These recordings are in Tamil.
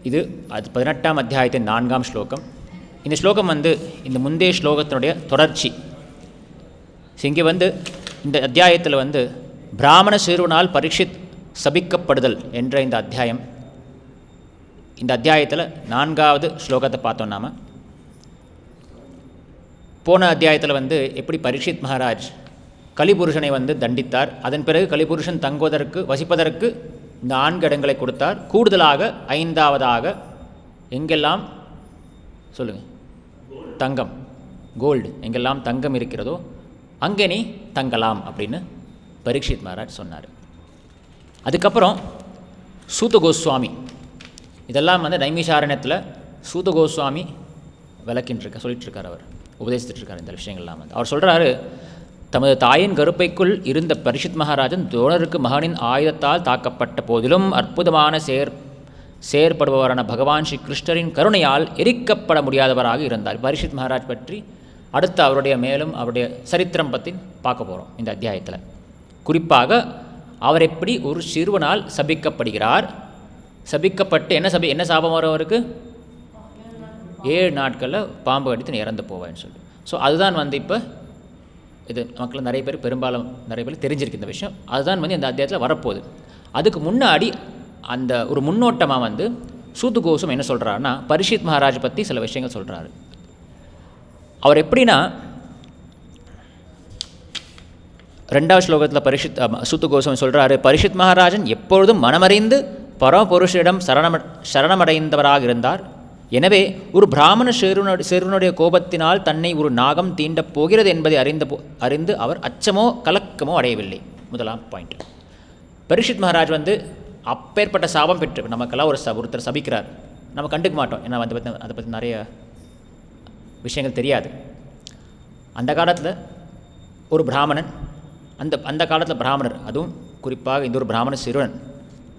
இது அது 18ஆம் அத்தியாயத்தின் 4ஆம் ஸ்லோகம். இந்த ஸ்லோகம் இந்த முந்தைய ஸ்லோகத்தினுடைய தொடர்ச்சி. இங்கே இந்த அத்தியாயத்தில் பிராமண சிறுவனால் பரீட்சித் சபிக்கப்படுதல் என்ற இந்த அத்தியாயம். இந்த அத்தியாயத்தில் 4ஆவது ஸ்லோகத்தை பார்த்தோம். நாம் போன அத்தியாயத்தில் எப்படி பரீட்சித் மகாராஜ் கலிபுருஷனை தண்டித்தார். அதன் பிறகு கலிபுருஷன் வசிப்பதற்கு 4 இடங்களை கொடுத்தார். கூடுதலாக 5ஆவதாக எங்கெல்லாம் சொல்லுங்கள், தங்கம், கோல்டு, எங்கெல்லாம் தங்கம் இருக்கிறதோ அங்கே நீ தங்கலாம் அப்படின்னு பரீட்சித் மகாராஜ் சொன்னார். அதுக்கப்புறம் சூத கோஸ்வாமி, இதெல்லாம் நைமிஷாரண்யத்தில் சூத கோஸ்வாமி சொல்லிட்டுருக்கார், அவர் உபதேசித்துட்ருக்கார் இந்த விஷயங்கள்லாம். அவர் சொல்கிறாரு, தமது தாயின் கருப்பைக்குள் இருந்த பரீட்சித் மகாராஜன் துரோணருக்கு மகனின் ஆயுதத்தால் தாக்கப்பட்ட போதிலும் அற்புதமான செயற்படுபவரான பகவான் ஸ்ரீ கிருஷ்ணரின் கருணையால் எரிக்கப்பட முடியாதவராக இருந்தார். பரீட்சித் மகாராஜ் பற்றி அடுத்து அவருடைய சரித்திரம் பற்றி பார்க்க போகிறோம் இந்த அத்தியாயத்தில். குறிப்பாக அவர் எப்படி ஒரு சிறுவனால் சபிக்கப்படுகிறார், சபிக்கப்பட்டு என்ன சாபம் வரும் அவருக்கு, 7 நாட்களில் பாம்பு கடித்து இறந்து போவேன்னு சொல்லி. ஸோ அதுதான் இப்போ இது மக்கள் நிறைய பேர் தெரிஞ்சிருக்கு இந்த விஷயம். அதுதான் இந்த அத்தியாயத்தில் வரப்போகுது. அதுக்கு முன்னாடி அந்த ஒரு முன்னோட்டமாக சூது கோஸ்வாமி என்ன சொல்கிறாருன்னா, பரீட்சித் மகாராஜ் பற்றி சில விஷயங்கள் சொல்கிறாரு. அவர் எப்படின்னா, 2ஆவது ஸ்லோகத்தில் சூது கோஸ்வாமி சொல்கிறாரு, பரீட்சித் மகாராஜன் எப்பொழுதும் மனமறிந்து பரமபுருஷரிடம் சரணமடைந்தவராக இருந்தார். எனவே ஒரு பிராமண சிறுவனுடைய கோபத்தினால் தன்னை ஒரு நாகம் தீண்டப் போகிறது என்பதை அறிந்து அவர் அச்சமோ கலக்கமோ அடையவில்லை. முதலாம் பாயிண்ட். பரீட்சித் மகாராஜ் அப்பேற்பட்ட சாபம் பெற்று, நமக்கெல்லாம் ஒருத்தர் சபிக்கிறார், நம்ம கண்டுக்க மாட்டோம், ஏன்னா அதை பற்றி நிறைய விஷயங்கள் தெரியாது. அந்த காலத்தில் ஒரு பிராமணன், அந்த காலத்தில் பிராமணர், அதுவும் குறிப்பாக இந்த ஒரு பிராமண சிறுவன்,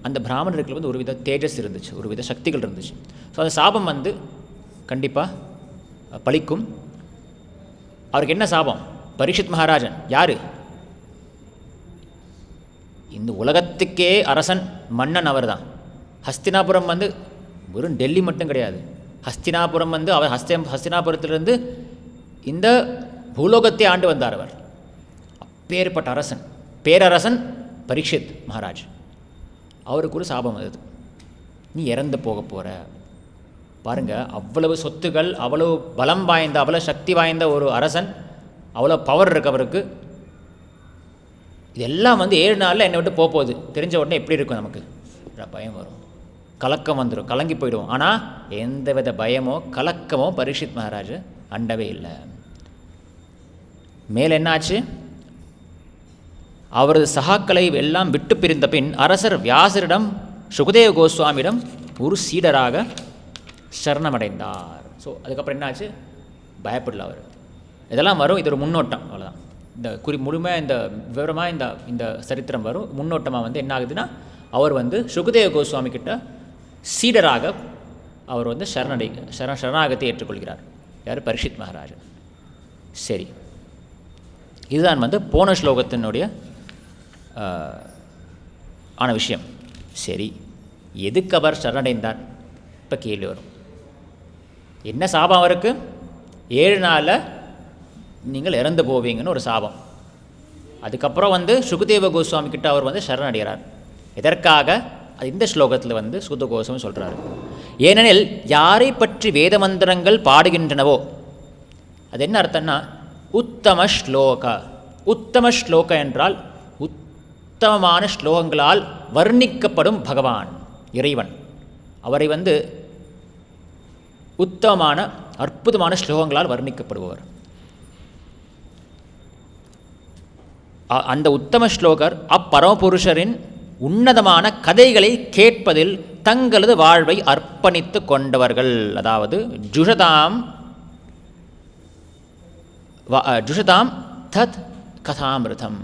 அந்த பிராமணருக்கு ஒரு வித தேஜஸ் இருந்துச்சு, ஒரு வித சக்திகள் இருந்துச்சு. ஸோ அந்த சாபம் கண்டிப்பாக பலிக்கும். அவருக்கு என்ன சாபம்? பரீட்சித் மகாராஜன் யார்? இந்த உலகத்துக்கே அரசன், மன்னன் அவர் தான். ஹஸ்தினாபுரம் வெறும் டெல்லி மட்டும் கிடையாது. ஹஸ்தினாபுரம் அவர் ஹஸ்தினாபுரத்திலிருந்து இந்த பூலோகத்தை ஆண்டு வந்தார் அவர். அப்பேற்பட்ட அரசன், பேரரசன் பரீட்சித் மகாராஜ். அவருக்கு ஒரு சாபம் வருது, நீ இறந்து போக போகிற. பாருங்கள், அவ்வளவு சொத்துகள், அவ்வளவு பலம் வாய்ந்த, அவ்வளோ சக்தி வாய்ந்த ஒரு அரசன், அவ்வளோ பவர் இருக்கு அவருக்கு. இதெல்லாம் 7 நாளில் என்னை விட்டு போகுது தெரிஞ்ச உடனே எப்படி இருக்கும் நமக்கு? பயம் வரும், கலக்கம் வந்துடும், கலங்கி போயிடுவோம். ஆனால் எந்தவித பயமோ கலக்கமோ பரீட்சித் மகாராஜ் அண்டவே இல்லை. மேலே என்னாச்சு? அவரது சகாக்களை எல்லாம் விட்டு பிரிந்த பின் அரசர் வியாசரிடம், சுகதேவ கோஸ்வாமியிடம் ஒரு சீடராக சரணமடைந்தார். ஸோ அதுக்கப்புறம் என்னாச்சு? பயப்படல அவர். இதெல்லாம் வரும், இது ஒரு முன்னோட்டம், அவ்வளோதான். இந்த முழுமையாக இந்த விவரமாக இந்த சரித்திரம் வரும். முன்னோட்டமாக என்ன ஆகுதுன்னா, அவர் சுகதேவ கோஸ்வாமி கிட்ட சீடராக அவர் சரணாகத்தை ஏற்றுக்கொள்கிறார். யார்? பரீட்சித் மகாராஜ். சரி, இதுதான் போன ஸ்லோகத்தினுடைய ஆன விஷயம். சரி, எதுக்கு அவர் சரணடைந்தார்? இப்போ கேள்வி வரும். என்ன சாபம் அவருக்கு? 7 நாளில் நீங்கள் இறந்து போவீங்கன்னு ஒரு சாபம். அதுக்கப்புறம் சுகதேவ கோஸ்வாமி கிட்ட அவர் சரணடைகிறார். எதற்காக? அது இந்த ஸ்லோகத்தில் சூத கோஸ்வாமி சொல்கிறாரு. ஏனெனில் யாரை பற்றி வேத மந்திரங்கள் பாடுகின்றனவோ, அது என்ன அர்த்தம்னா, உத்தம ஸ்லோக. உத்தம ஸ்லோக என்றால் உத்தமமான ஸ்லோகங்களால் வர்ணிக்கப்படும் பகவான், இறைவன். அவரை உத்தமமான அற்புதமான ஸ்லோகங்களால் வர்ணிக்கப்படுபவர். அந்த உத்தம ஸ்லோகர் அப்பரமபுருஷரின் உன்னதமான கதைகளை கேட்பதில் தங்களது வாழ்வை அர்ப்பணித்து கொண்டவர்கள். அதாவது ஜுஷதாம் தத் கதாமிருதம்.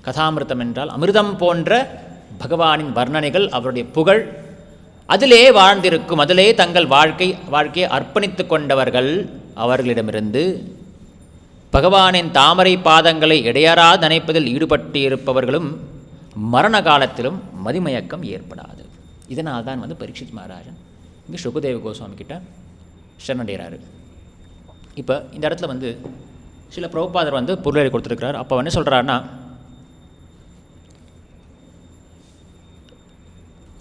கதாமிருதம் என்றால் அமிர்தம் போன்ற பகவானின் வர்ணனைகள், அவருடைய புகழ், அதிலே வாழ்ந்திருக்கும், அதிலே தங்கள் வாழ்க்கையை அர்ப்பணித்து கொண்டவர்கள். அவர்களிடமிருந்து பகவானின் தாமரை பாதங்களை இடையறாது நினைப்பதில் ஈடுபட்டு இருப்பவர்களும் மரண காலத்திலும் மதிமயக்கம் ஏற்படாது. இதனால் தான் பரீட்சித் மகாராஜன் இங்கே சுகதேவ கோஸ்வாமி கிட்ட சரணடைகிறாரு. இப்போ இந்த இடத்துல வந்து சில பிரபுபாதர் வந்து பொருளை கொடுத்துருக்கிறார். அப்போ என்ன சொல்கிறாருன்னா,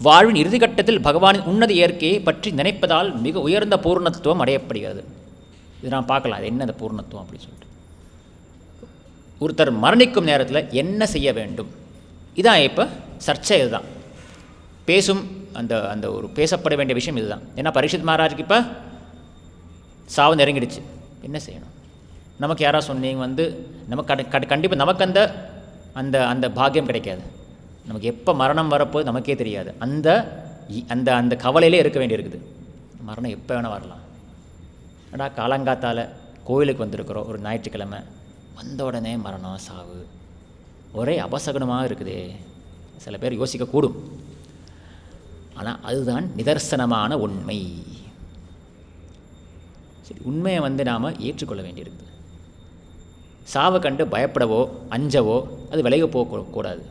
வாழ்வின் இறுதிக்கட்டத்தில் பகவானின் உன்னத இயற்கையை பற்றி நினைப்பதால் மிக உயர்ந்த பூர்ணத்துவம் அடையப்படுகிறது. இது நான் பார்க்கலாம், அது என்ன அந்த பூர்ணத்துவம் அப்படின்னு சொல்லிட்டு. ஒருத்தர் மரணிக்கும் நேரத்தில் என்ன செய்ய வேண்டும், இதான் இப்போ சர்ச்சை. இதுதான் பேசும் அந்த அந்த ஒரு பேசப்பட வேண்டிய விஷயம் இதுதான். ஏன்னா பரீட்சித் மகாராஜுக்கு இப்போ சாவு நெருங்கிடுச்சு, என்ன செய்யணும்? நமக்கு யாராவது சொன்னீங்க வந்து நமக்கு கண்டிப்பாக நமக்கு அந்த அந்த அந்த பாக்கியம் கிடைக்காது. நமக்கு எப்போ மரணம் வரப்போது நமக்கே தெரியாது. அந்த அந்த அந்த கவலையிலே இருக்க வேண்டியிருக்குது. மரணம் எப்போ வேணால் வரலாம். ஆனால் காலங்காத்தால் கோயிலுக்கு வந்திருக்கிறோம், ஒரு ஞாயிற்றுக்கிழமை, வந்த உடனே மரணம் சாவு ஒரே அபசகுனமாக இருக்குதே, சில பேர் யோசிக்கக்கூடும். ஆனால் அதுதான் நிதர்சனமான உண்மை. சரி, உண்மையை வந்து நாம் ஏற்றுக்கொள்ள வேண்டியிருக்குது. சாவை கண்டு பயப்படவோ அஞ்சவோ அது விலகி போகக்கூடாது.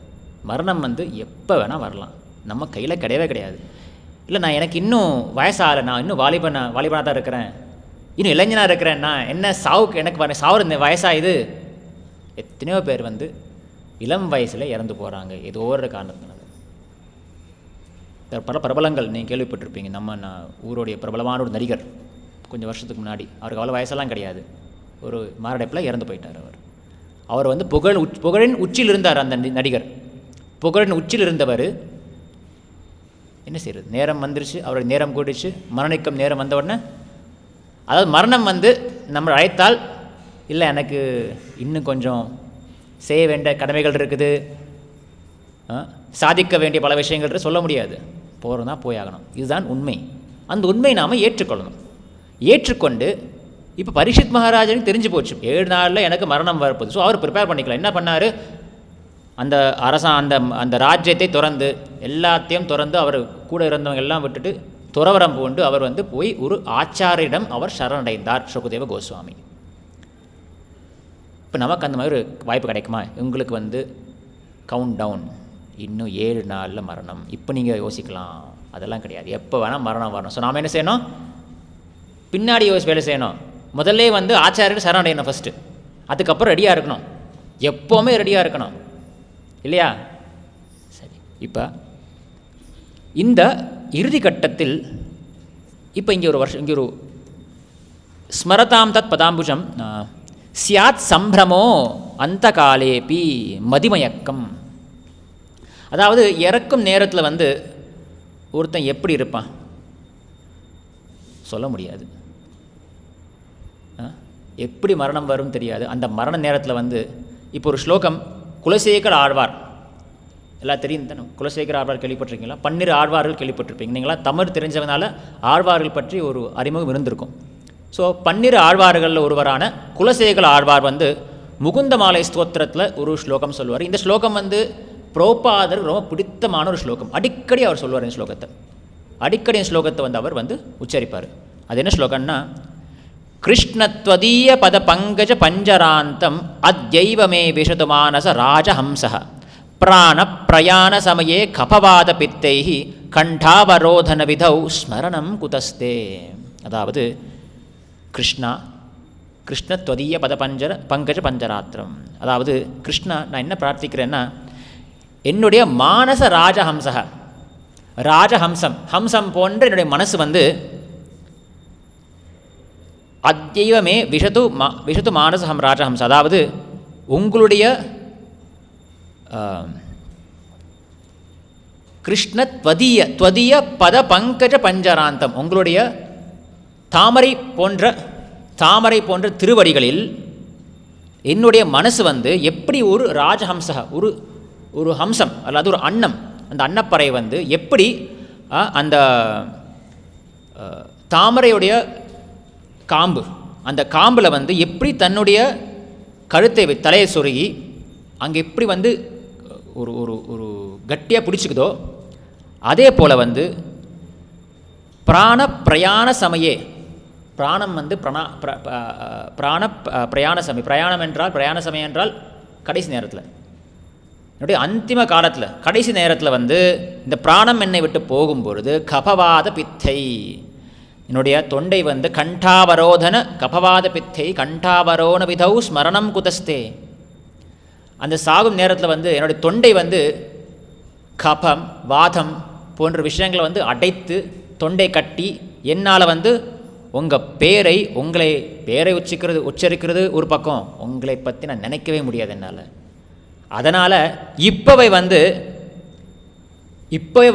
மரணம் வந்து எப்போ வேணால் வரலாம், நம்ம கையில் கிடையவே கிடையாது. இல்லை நான் எனக்கு இன்னும் வயசாகலை, நான் இன்னும் வாலிபனாக தான் இருக்கிறேன், இன்னும் இளைஞனாக இருக்கிறேன், நான் என்ன சாவுக்கு எனக்கு சாவுற வயசாகுது. எத்தனையோ பேர் வந்து இளம் வயசில் இறந்து போகிறாங்க ஏதோ ஒரு காரணத்தினால. பல பிரபலங்கள் நீங்கள் கேள்விப்பட்டிருப்பீங்க. நான் ஊருடைய பிரபலமான ஒரு நடிகர் கொஞ்சம் வருஷத்துக்கு முன்னாடி, அவருக்கு அவ்வளோ வயசெல்லாம் கிடையாது, ஒரு மாரடைப்பில் இறந்து போயிட்டார். அவர் வந்து புகழின் உச்சியில் இருந்தார். அந்த நடிகர் புகழின் உச்சியில் இருந்தவர் என்ன செய்கிறது, நேரம் வந்துருச்சு, அவருடைய நேரம் கூடிச்சு, மரணிக்கும் நேரம் வந்த உடனே, அதாவது மரணம் வந்து நம்ம அழைத்தால், இல்லை எனக்கு இன்னும் கொஞ்சம் செய்ய வேண்டிய கடமைகள் இருக்குது, சாதிக்க வேண்டிய பல விஷயங்கள் சொல்ல முடியாது, போகிறதா போயாகணும். இதுதான் உண்மை. அந்த உண்மையை நாம் ஏற்றுக்கொள்ளணும். ஏற்றுக்கொண்டு இப்போ பரீட்சித் மகாராஜனுக்கு தெரிஞ்சு போச்சு 7 நாளில் எனக்கு மரணம் வரப்போகுது. ஸோ அவர் ப்ரிப்பேர் பண்ணிக்கலாம். என்ன பண்ணார், அந்த அந்த ராஜ்யத்தை திறந்து எல்லாத்தையும் திறந்து அவர் கூட இருந்தவங்க எல்லாம் விட்டுட்டு துறவரம் பூண்டு அவர் வந்து போய் ஒரு ஆச்சாரியிடம் அவர் சரணடைந்தார், சுகதேவ கோஸ்வாமி. இப்போ நமக்கு அந்த மாதிரி ஒரு வாய்ப்பு கிடைக்குமா? உங்களுக்கு வந்து கவுண்ட் டவுன், இன்னும் 7 நாளில் மரணம். இப்போ நீங்கள் யோசிக்கலாம், அதெல்லாம் கிடையாது, எப்போ வேணால் மரணம் வரணும். ஸோ நாம் என்ன செய்யணும், பின்னாடி வேலை செய்யணும். முதல்ல வந்து ஆச்சாரியர் சரணடையணும் ஃபஸ்ட்டு, அதுக்கப்புறம் ரெடியாக இருக்கணும், எப்போவுமே ரெடியாக இருக்கணும், இல்லையா? சரி, இப்போ இந்த இறுதி கட்டத்தில் இப்போ இங்கே ஒரு ஸ்மரதாம் தத் பதாம்புஜம் சியாத் சம்பிரமோ அந்த காலேபி மதிமயக்கம். அதாவது இறக்கும் நேரத்தில் வந்து ஒருத்தன் எப்படி இருப்பான் சொல்ல முடியாது. எப்படி மரணம் வரும் தெரியாது. அந்த மரண நேரத்தில் வந்து இப்போ ஒரு ஸ்லோகம், குலசேகர ஆழ்வார் எல்லாம் தெரியும் தானே, குலசேகர ஆழ்வார் கேள்விப்பட்டிருக்கீங்களா? 12 ஆழ்வார்கள் கேள்விப்பட்டிருப்பீங்க. நீங்களாம் தமிழ் தெரிஞ்சவனால ஆழ்வார்கள் பற்றி ஒரு அறிமுகம் இருந்திருக்கும். ஸோ 12 ஆழ்வார்களில் ஒருவரான குலசேகர ஆழ்வார் வந்து முகுந்தமாலை ஸ்தோத்திரத்தில் ஒரு ஸ்லோகம் சொல்லுவார். இந்த ஸ்லோகம் வந்து பிரபுபாதருக்கு ரொம்ப பிடித்தமான ஒரு ஸ்லோகம். அடிக்கடி அவர் சொல்லுவார் இந்த ஸ்லோகத்தை. அடிக்கடி இந்த ஸ்லோகத்தை வந்து அவர் வந்து உச்சரிப்பார். அது என்ன ஸ்லோகம்னா, கிருஷ்ணத்வதீய பத பங்கஜ பஞ்சராந்தம் அத்யைவமே விஷது மானச ராஜஹம்ச பிராண பிரயாண சமயே கபவாத பித்தைஹி கண்டாவரோதன விதௌ ஸ்மரணம் குதஸ்தே. அதாவது கிருஷ்ணத்வதீய பத பங்கஜ பஞ்சராத்திரம். அதாவது கிருஷ்ணா, நான் என்ன பிரார்த்திக்கிறேன்னா, என்னுடைய மானச ராஜஹம்ச, ராஜஹம்சம், ஹம்சம் போன்ற என்னுடைய மனசு வந்து அத்யைவமே விஷது மானசம் ராஜஹம்ச, அதாவது உங்களுடைய கிருஷ்ணத்வதீய பத பங்கஜ பஞ்சராந்தம், உங்களுடைய தாமரை போன்ற திருவடிகளில் என்னுடைய மனசு வந்து எப்படி ஒரு ராஜஹம்ச, ஒரு ஹம்சம் அல்லது ஒரு அன்னம், அந்த அன்னப்பறை வந்து எப்படி அந்த தாமரையுடைய காம்பு, அந்த காம்பில் வந்து எப்படி தன்னுடைய கழுத்தை தலையை சொருகி அங்கே எப்படி வந்து ஒரு ஒரு ஒரு கட்டியாக பிடிச்சிக்குதோ, அதே போல் வந்து பிராண பிரயாண சமயே, பிராணம் வந்து பிராண பிரயாண சமயம், பிரயாணம் என்றால் பிரயாண சமயம் என்றால் கடைசி நேரத்தில், என்னுடைய அந்திம காலத்தில் கடைசி நேரத்தில் வந்து இந்த பிராணம் என்னை விட்டு போகும்பொழுது கபவாத பித்தை, என்னுடைய தொண்டை வந்து கண்டாவரோதன கபவாத பித்தை கண்டாவரோன விதௌ ஸ்மரணம் குதஸ்தே, அந்த சாகும் நேரத்தில் வந்து என்னுடைய தொண்டை வந்து கபம் வாதம் போன்ற விஷயங்களை வந்து அடைத்து தொண்டை கட்டி என்னால் வந்து உங்கள் உங்களை பேரை உச்சரிக்கிறது ஒரு பக்கம், உங்களை பற்றி நான் நினைக்கவே முடியாது என்னால். அதனால் இப்போவே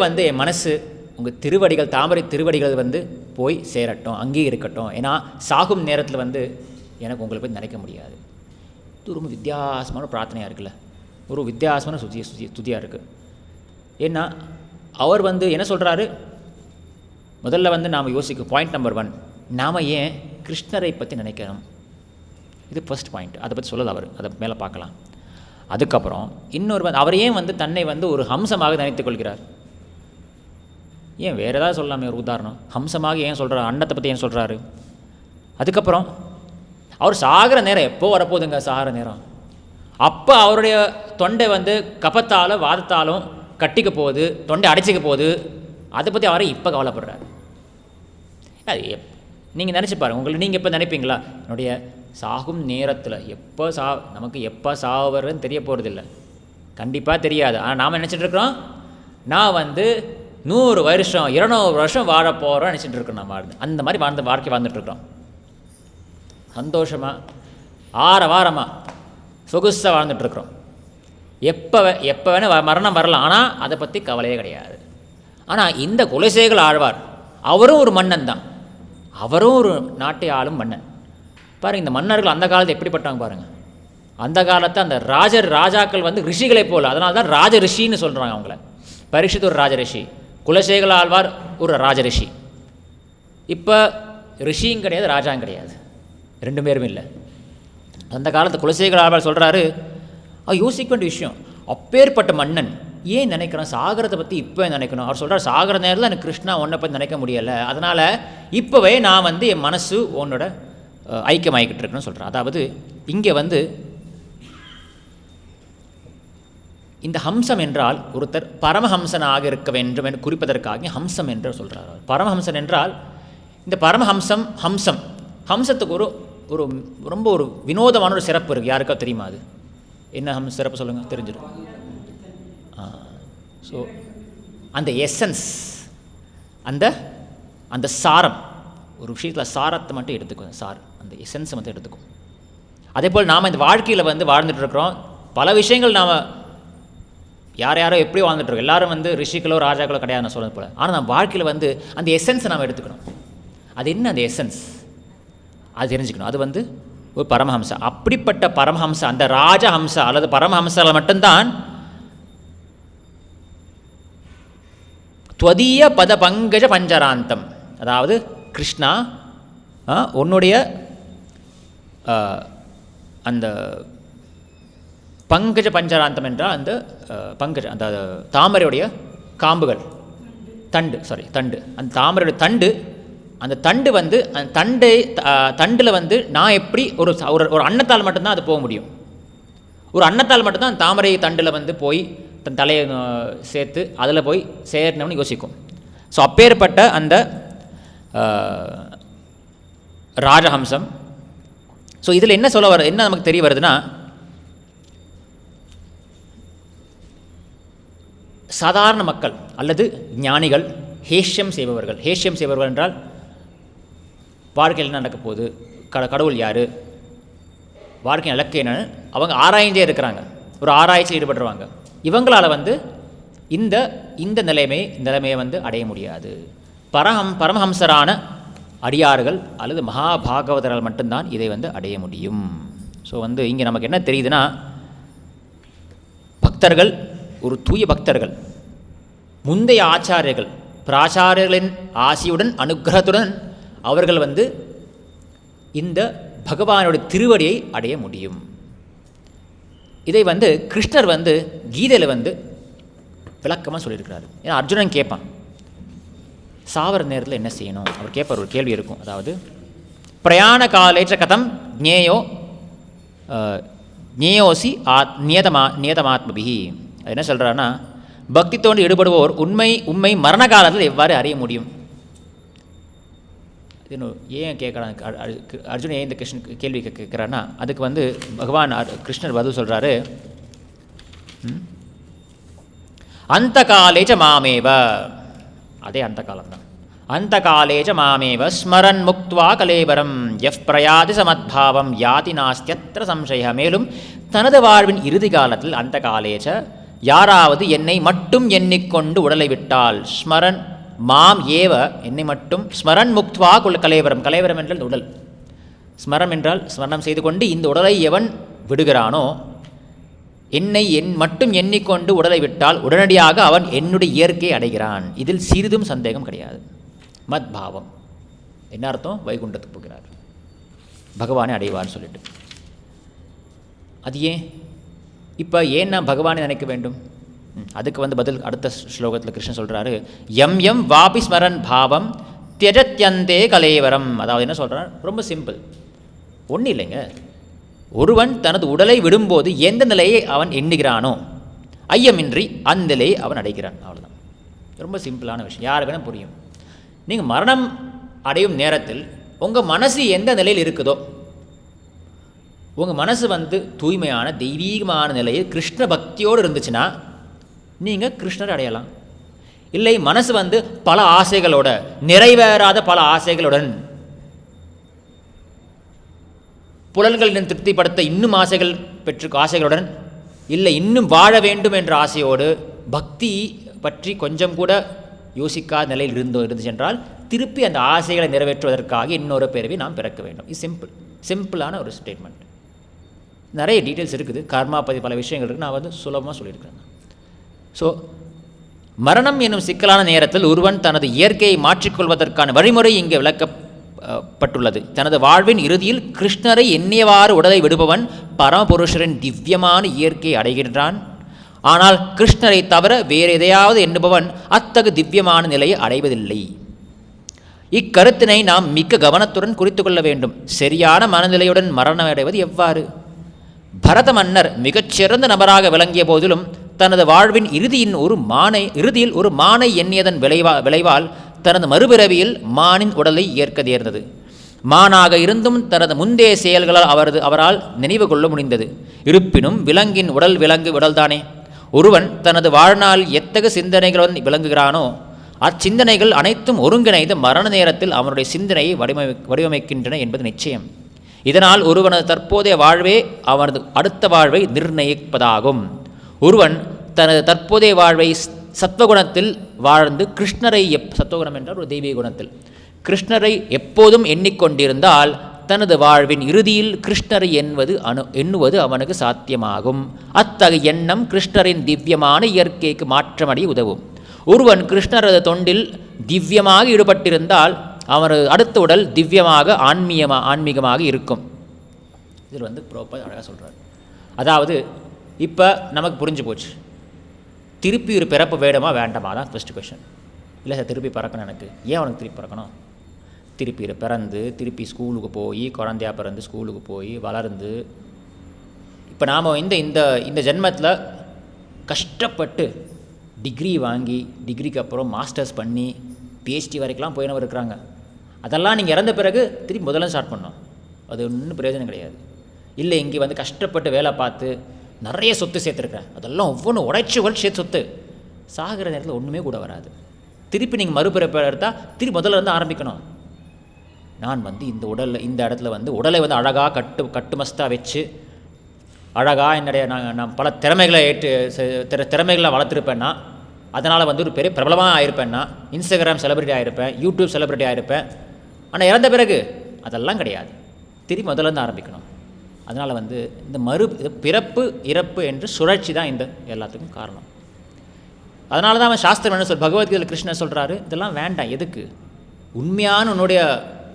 வந்து என் மனசு உங்கள் திருவடிகள் தாமரை திருவடிகள் வந்து போய் சேரட்டும், அங்கேயே இருக்கட்டும். ஏன்னா சாகும் நேரத்தில் வந்து எனக்கு உங்களை போய் நினைக்க முடியாது. இது ரொம்ப வித்தியாசமான பிரார்த்தனையாக இருக்குல்ல, ஒரு வித்தியாசமான துதியாக இருக்குது. ஏன்னா அவர் வந்து என்ன சொல்கிறாரு, முதல்ல வந்து நாம் யோசிக்கும் பாயிண்ட் நம்பர் 1, நாம் ஏன் கிருஷ்ணரை பற்றி நினைக்கிறோம், இது ஃபர்ஸ்ட் பாயிண்ட். அதை பற்றி சொல்லலை அவர், அதை மேலே பார்க்கலாம். அதுக்கப்புறம் இன்னொரு அவர் ஏன் வந்து தன்னை வந்து ஒரு ஹம்சமாக நினைத்துக் கொள்கிறார், ஏன் வேறு ஏதாவது சொல்லலாமே ஒரு உதாரணம், ஹம்சமாக ஏன் சொல்கிறார், அன்னத்தை பற்றி ஏன் சொல்கிறாரு. அதுக்கப்புறம் அவர் சாகிற நேரம் எப்போ வரப்போகுதுங்க, சாகிற நேரம் அப்போ அவருடைய தொண்டை வந்து கபத்தாலும் வாதத்தாலும் கட்டிக்க போகுது, தொண்டை அடைச்சிக்க போகுது, அதை பற்றி அவரை இப்போ கவலைப்படுறாரு. அது நீங்கள் நினச்சி பாருங்கள், உங்களுக்கு நீங்கள் எப்போ நினைப்பீங்களா, என்னுடைய சாகும் நேரத்தில் எப்போ நமக்கு எப்போ சாவுறதுன்னு தெரிய போகிறதில்ல, கண்டிப்பாக தெரியாது. ஆனால் நாம் நினச்சிட்ருக்குறோம் நான் வந்து 100 வருஷம் 200 வருஷம் வாழ போகிறோம் நினச்சிட்டு இருக்கோம். நம்ம அந்த மாதிரி வாழ்க்கை வாழ்ந்துட்டுருக்குறோம், சந்தோஷமாக ஆரவாரமாக சொகுசாக வாழ்ந்துட்டுருக்குறோம். எப்போ வேணால் மரணம் வரலாம், ஆனால் அதை பற்றி கவலையே கிடையாது. ஆனால் இந்த குலசேகர ஆழ்வார் அவரும் ஒரு மன்னன் தான், அவரும் ஒரு நாட்டை ஆளும் மன்னன். பாருங்கள் இந்த மன்னர்கள் அந்த காலத்தில் எப்படிப்பட்டாங்க பாருங்கள். அந்த காலத்தை அந்த ராஜாக்கள் வந்து ரிஷிகளை போல், அதனால தான் ராஜ ரிஷின்னு சொல்கிறாங்க அவங்கள. பரீட்சித் ஒரு ராஜ ரிஷி, குலசேகர ஆழ்வார் ஒரு ராஜ ரிஷி. இப்போ ரிஷியும் கிடையாது ராஜாவும் கிடையாது, 2 பேரும் இல்லை. அந்த காலத்து குலசேகர ஆழ்வார் சொல்கிறாரு, யோசிக்க வேண்டிய விஷயம், அப்பேற்பட்ட மன்னன் ஏன் நினைக்கிறான் சாகரத்தை பற்றி இப்போ நினைக்கணும். அவர் சொல்கிறார், சாகர நேரத்தில் எனக்கு கிருஷ்ணா உன்னை பற்றி நினைக்க முடியலை, அதனால் இப்போவே நான் வந்து என் மனசு உன்னோட ஐக்கியமாகிக்கிட்டு இருக்குன்னு சொல்கிறேன். அதாவது இங்கே வந்து இந்த ஹம்சம் என்றால் ஒருத்தர் பரமஹம்சனாக இருக்க வேண்டும் என்று குறிப்பதற்காக ஹம்சம் என்று சொல்கிறார். பரமஹம்சன் என்றால் இந்த பரமஹம்சம் ஹம்சத்துக்கு ஒரு ரொம்ப ஒரு வினோதமான ஒரு சிறப்பு இருக்குது. யாருக்கா தெரியுமா அது என்ன சிறப்பு சொல்லுங்கள், தெரிஞ்சிடும். ஸோ அந்த எசன்ஸ், அந்த சாரம், ஒரு விஷயத்தில் சாரத்தை மட்டும் எடுத்துக்கும், அந்த எசன்ஸை மட்டும் எடுத்துக்கும். அதே போல் நாம் இந்த வாழ்க்கையில் வந்து வாழ்ந்துட்டு இருக்கிறோம், பல விஷயங்கள் நாம் யாரோ எப்படி வாழ்ந்துட்டுருக்கோம், எல்லோரும் வந்து ரிஷிகளோ ராஜாக்களோ கிடையாது நான் சொல்கிறது போல். ஆனால் நம்ம வாழ்க்கையில் வந்து அந்த எசன்ஸை நாம் எடுத்துக்கணும். அது என்ன அந்த எசன்ஸ், அது தெரிஞ்சுக்கணும். அது வந்து ஒரு பரமஹம்சா. அப்படிப்பட்ட பரமஹம்சா, அந்த ராஜஹம்சா அல்லது பரமஹம்சாவில் மட்டும்தான் துவதீய பத பங்கஜ பஞ்சராந்தம், அதாவது கிருஷ்ணா உன்னுடைய அந்த பங்கஜ பஞ்சராந்தம் என்றால் அந்த அந்த தாமரையுடைய காம்புகள், தண்டு, அந்த தாமரையுடைய அந்த தண்டு வந்து அந்த தண்டில் வந்து நான் எப்படி ஒரு அன்னத்தால் மட்டும்தான் அது போக முடியும். ஒரு அன்னத்தால் மட்டும்தான் அந்த தாமரை தண்டில் வந்து போய் தன் தலையை சேர்த்து அதில் போய் சேரணும்னு யோசிக்கும். ஸோ அப்பேற்பட்ட அந்த ராஜஹம்சம். ஸோ இதில் என்ன நமக்கு தெரிய வருதுன்னா, சாதாரண மக்கள் அல்லது ஞானிகள் ஹேஷ்யம் செய்பவர்கள் என்றால் வாழ்க்கையில் என்ன நடக்க போகுது, கடவுள் யார், வாழ்க்கை இலக்கு என்னன்னு அவங்க ஆராய்ஞ்சே இருக்கிறாங்க, ஒரு ஆராய்ச்சியில் ஈடுபடுறாங்க. இவங்களால் வந்து இந்த நிலைமையை வந்து அடைய முடியாது. பரமஹம்சரான அடியார்கள் அல்லது மகாபாகவதரால் மட்டும்தான் இதை வந்து அடைய முடியும். ஸோ வந்து இங்கே நமக்கு என்ன தெரியுதுன்னா, பக்தர்கள், ஒரு தூய பக்தர்கள், முந்தைய ஆச்சாரியர்கள், பிராச்சாரியர்களின் ஆசியுடன் அனுகிரகத்துடன் அவர்கள் வந்து இந்த பகவானுடைய திருவடியை அடைய முடியும். இதை வந்து கிருஷ்ணர் வந்து கீதையில் வந்து விளக்கமாக சொல்லியிருக்கிறாரு. ஏன்னா அர்ஜுனன் கேட்பான், சாவர நேரத்தில் என்ன செய்யணும், அவர் கேட்பார், ஒரு கேள்வி இருக்கும். அதாவது பிரயாண காலேற்ற கதம் ஞேயோசி நியதமாத்மபிஹி, அது என்ன சொல்கிறான்னா, பக்தி தோண்டி ஈடுபடுவோர் உண்மை மரண காலத்தில் எவ்வாறு அறிய முடியும்? ஏன் கேட்குறான் அர்ஜுன், ஏன் இந்த கேள்வி கேட்குறான்னா, அதுக்கு வந்து பகவான் கிருஷ்ணர் பதில் சொல்கிறாரு, அந்த காலேஜ மாமேவ, அதே அந்த காலம்தான், அந்த காலேஜ மாமேவ ஸ்மரன் முக்த்வா கலேபரம் எஃப் பிரயாதி சமத்பாவம் யாதி நாஸ்தியத்திர சம்சய. மேலும் தனது வாழ்வின் இறுதி காலத்தில் அந்த காலேஜ யாராவது என்னை மட்டும் எண்ணிக்கொண்டு உடலை விட்டால், ஸ்மரன் மாம் ஏவ என்னை மட்டும், ஸ்மரன் முக்த்வா கலேவரம், கலேவரம் என்றால் உடல், ஸ்மரம் என்றால் ஸ்மரணம் செய்து கொண்டு இந்த உடலை எவன் விடுகிறானோ, என்னை மட்டும் எண்ணிக்கொண்டு உடலை விட்டால் உடனடியாக அவன் என்னுடைய இயற்கையை அடைகிறான். இதில் சிறிதும் சந்தேகம் கிடையாது. மத் பாவம் என்ன அர்த்தம்? வைகுண்டத்துக்கு போகிறார், பகவானை அடைவார்னு சொல்லிட்டு. அது ஏன் இப்போ ஏன் நான் பகவானை நினைக்க வேண்டும்? அதுக்கு வந்து பதில் அடுத்த ஸ்லோகத்தில் கிருஷ்ணன் சொல்கிறாரு, எம் எம் வாபி ஸ்மரன் பாவம் தியஜத்யந்தே கலேவரம். அதாவது என்ன சொல்கிறார்? ரொம்ப சிம்பிள், ஒன்றும் இல்லைங்க. ஒருவன் தனது உடலை விடும்போது எந்த நிலையை அவன் எண்ணுகிறானோ ஐயமின்றி அந்த நிலையை அவன் அடைகிறான். அவ்வளோதான், ரொம்ப சிம்பிளான விஷயம், யாருக்குன்னு புரியும். நீங்கள் மரணம் அடையும் நேரத்தில் உங்கள் மனசு எந்த நிலையில் இருக்குதோ, உங்கள் மனசு வந்து தூய்மையான தெய்வீகமான நிலையில் கிருஷ்ண பக்தியோடு இருந்துச்சுன்னா நீங்கள் கிருஷ்ணரை அடையலாம். இல்லை, மனசு வந்து பல ஆசைகளோட, நிறைவேறாத பல ஆசைகளுடன், புலன்களின் திருப்திப்படுத்த இன்னும் ஆசைகள் ஆசைகளுடன், இல்லை இன்னும் வாழ வேண்டும் என்ற ஆசையோடு பக்தி பற்றி கொஞ்சம் கூட யோசிக்காத நிலையில் இருந்துச்சு என்றால் திருப்பி அந்த ஆசைகளை நிறைவேற்றுவதற்காக இன்னொரு பிறவி நாம் பிறக்க வேண்டும். இது சிம்பிளான ஒரு ஸ்டேட்மெண்ட். நிறைய டீட்டெயில்ஸ் இருக்குது, கர்மா பற்றி பல விஷயங்கள் இருக்குது, நான் வந்து சுலபமாக சொல்லியிருக்கிறேன். ஸோ மரணம் என்னும் சிக்கலான நேரத்தில் ஒருவன் தனது இயற்கையை மாற்றிக்கொள்வதற்கான வழிமுறை இங்கே விளக்கப்பட்டுள்ளது. தனது வாழ்வின் இறுதியில் கிருஷ்ணரை எண்ணியவாறு உடலை விடுபவன் பரமபுருஷரின் திவ்யமான இயற்கையை அடைகின்றான். ஆனால் கிருஷ்ணரை தவிர வேறு எதையாவது எண்ணுபவன் அத்தகு திவ்யமான நிலையை அடைவதில்லை. இக்கருத்தினை நாம் மிக்க கவனத்துடன் குறித்து கொள்ள வேண்டும். சரியான மனநிலையுடன் மரணம் அடைவது எவ்வாறு? பரத மன்னர் மிகச்சிறந்த நபராக விளங்கிய போதிலும் தனது வாழ்வின் இறுதியில் ஒரு மானை எண்ணியதன் விளைவால் தனது மறுபிறவியில் மானின் உடலை ஏற்க நேர்ந்தது. மானாக இருந்தும் தனது முந்தைய செயல்களால் அவரால் நினைவு கொள்ள முடிந்தது. இருப்பினும் விலங்கின் விலங்கு உடல்தானே. ஒருவன் தனது வாழ்நாள் எத்தகு சிந்தனைகளுடன் விளங்குகிறானோ அச்சிந்தனைகள் அனைத்தும் ஒருங்கிணைந்து மரண நேரத்தில் அவனுடைய சிந்தனையை வடிவமைக்கின்றன என்பது நிச்சயம். இதனால் ஒருவனது தற்போதைய வாழ்வே அவனது அடுத்த வாழ்வை நிர்ணயிப்பதாகும். ஒருவன் தனது தற்போதைய வாழ்வை சத்வகுணத்தில் வாழ்ந்து கிருஷ்ணரை சத்வகுணம் என்றால் ஒரு தெய்வீக குணத்தில் கிருஷ்ணரை எப்போதும் எண்ணிக்கொண்டிருந்தால் தனது வாழ்வின் இறுதியில் கிருஷ்ணரை எண்ணுவது அவனுக்கு சாத்தியமாகும். அத்தகைய எண்ணம் கிருஷ்ணரின் திவ்யமான இயற்கைக்கு மாற்றமடைய உதவும். ஒருவன் கிருஷ்ணரது தொண்டில் திவ்யமாக ஈடுபட்டிருந்தால் அவனது அடுத்த உடல் திவ்யமாக ஆன்மீகமாக இருக்கும். இதில் வந்து ப்ராப்பர் அழகாக சொல்கிறார். அதாவது இப்போ நமக்கு புரிஞ்சு போச்சு, திருப்பி ஒரு பிறப்பு வேணுமா வேண்டாமா தான் ஃபஸ்ட்டு கொஷின். இல்லை சார், திருப்பி பிறக்கணும், எனக்கு ஏன் அவனுக்கு திருப்பி பிறக்கணும்? திருப்பி பிறந்து திருப்பி ஸ்கூலுக்கு போய் குழந்தையாக பிறந்து ஸ்கூலுக்கு போய் வளர்ந்து இப்போ நாம் இந்த ஜென்மத்தில் கஷ்டப்பட்டு டிகிரி வாங்கி டிகிரிக்கு அப்புறம் மாஸ்டர்ஸ் பண்ணி பிஹெச்டி வரைக்கெலாம் போயினவர் இருக்கிறாங்க. அதெல்லாம் நீங்கள் இறந்த பிறகு திருப்பி முதல்ல ஸ்டார்ட் பண்ணோம், அது ஒன்றும் பிரயோஜனம் கிடையாது. இல்லை, இங்கே வந்து கஷ்டப்பட்டு வேலை பார்த்து நிறைய சொத்து சேர்த்துருக்கேன், அதெல்லாம் ஒவ்வொன்றும் உடைச்சி சேர்த்து சொத்து சாகிற நேரத்தில் ஒன்றுமே கூட வராது. திருப்பி நீங்கள் மறுபிறப்பு எடுத்தால் திருப்பி முதல்ல இருந்து ஆரம்பிக்கணும். நான் வந்து இந்த இடத்துல வந்து உடலை வந்து அழகாக கட்டுமஸ்தாக வச்சு அழகாக என்னுடைய நான் பல திறமைகளை வளர்த்துருப்பேன்னா, அதனால் வந்து ஒரு பெரிய பிரபலமாக ஆகிருப்பேன்னா, இன்ஸ்டாகிராம் செலிபிரிட்டி ஆகிருப்பேன், யூடியூப் செலிபிரிட்டி ஆகிருப்பேன். ஆனால் இறந்த பிறகு அதெல்லாம் கிடையாது, திருப்பி முதல்லேருந்து ஆரம்பிக்கணும். அதனால் வந்து இந்த பிறப்பு இறப்பு என்று சுழற்சி தான் இந்த எல்லாத்துக்கும் காரணம். அதனால தான் அவன் சாஸ்திரம் என்ன பகவத்கீதையில் கிருஷ்ணன் சொல்கிறாரு, இதெல்லாம் வேண்டாம். எதுக்கு? உண்மையான உன்னுடைய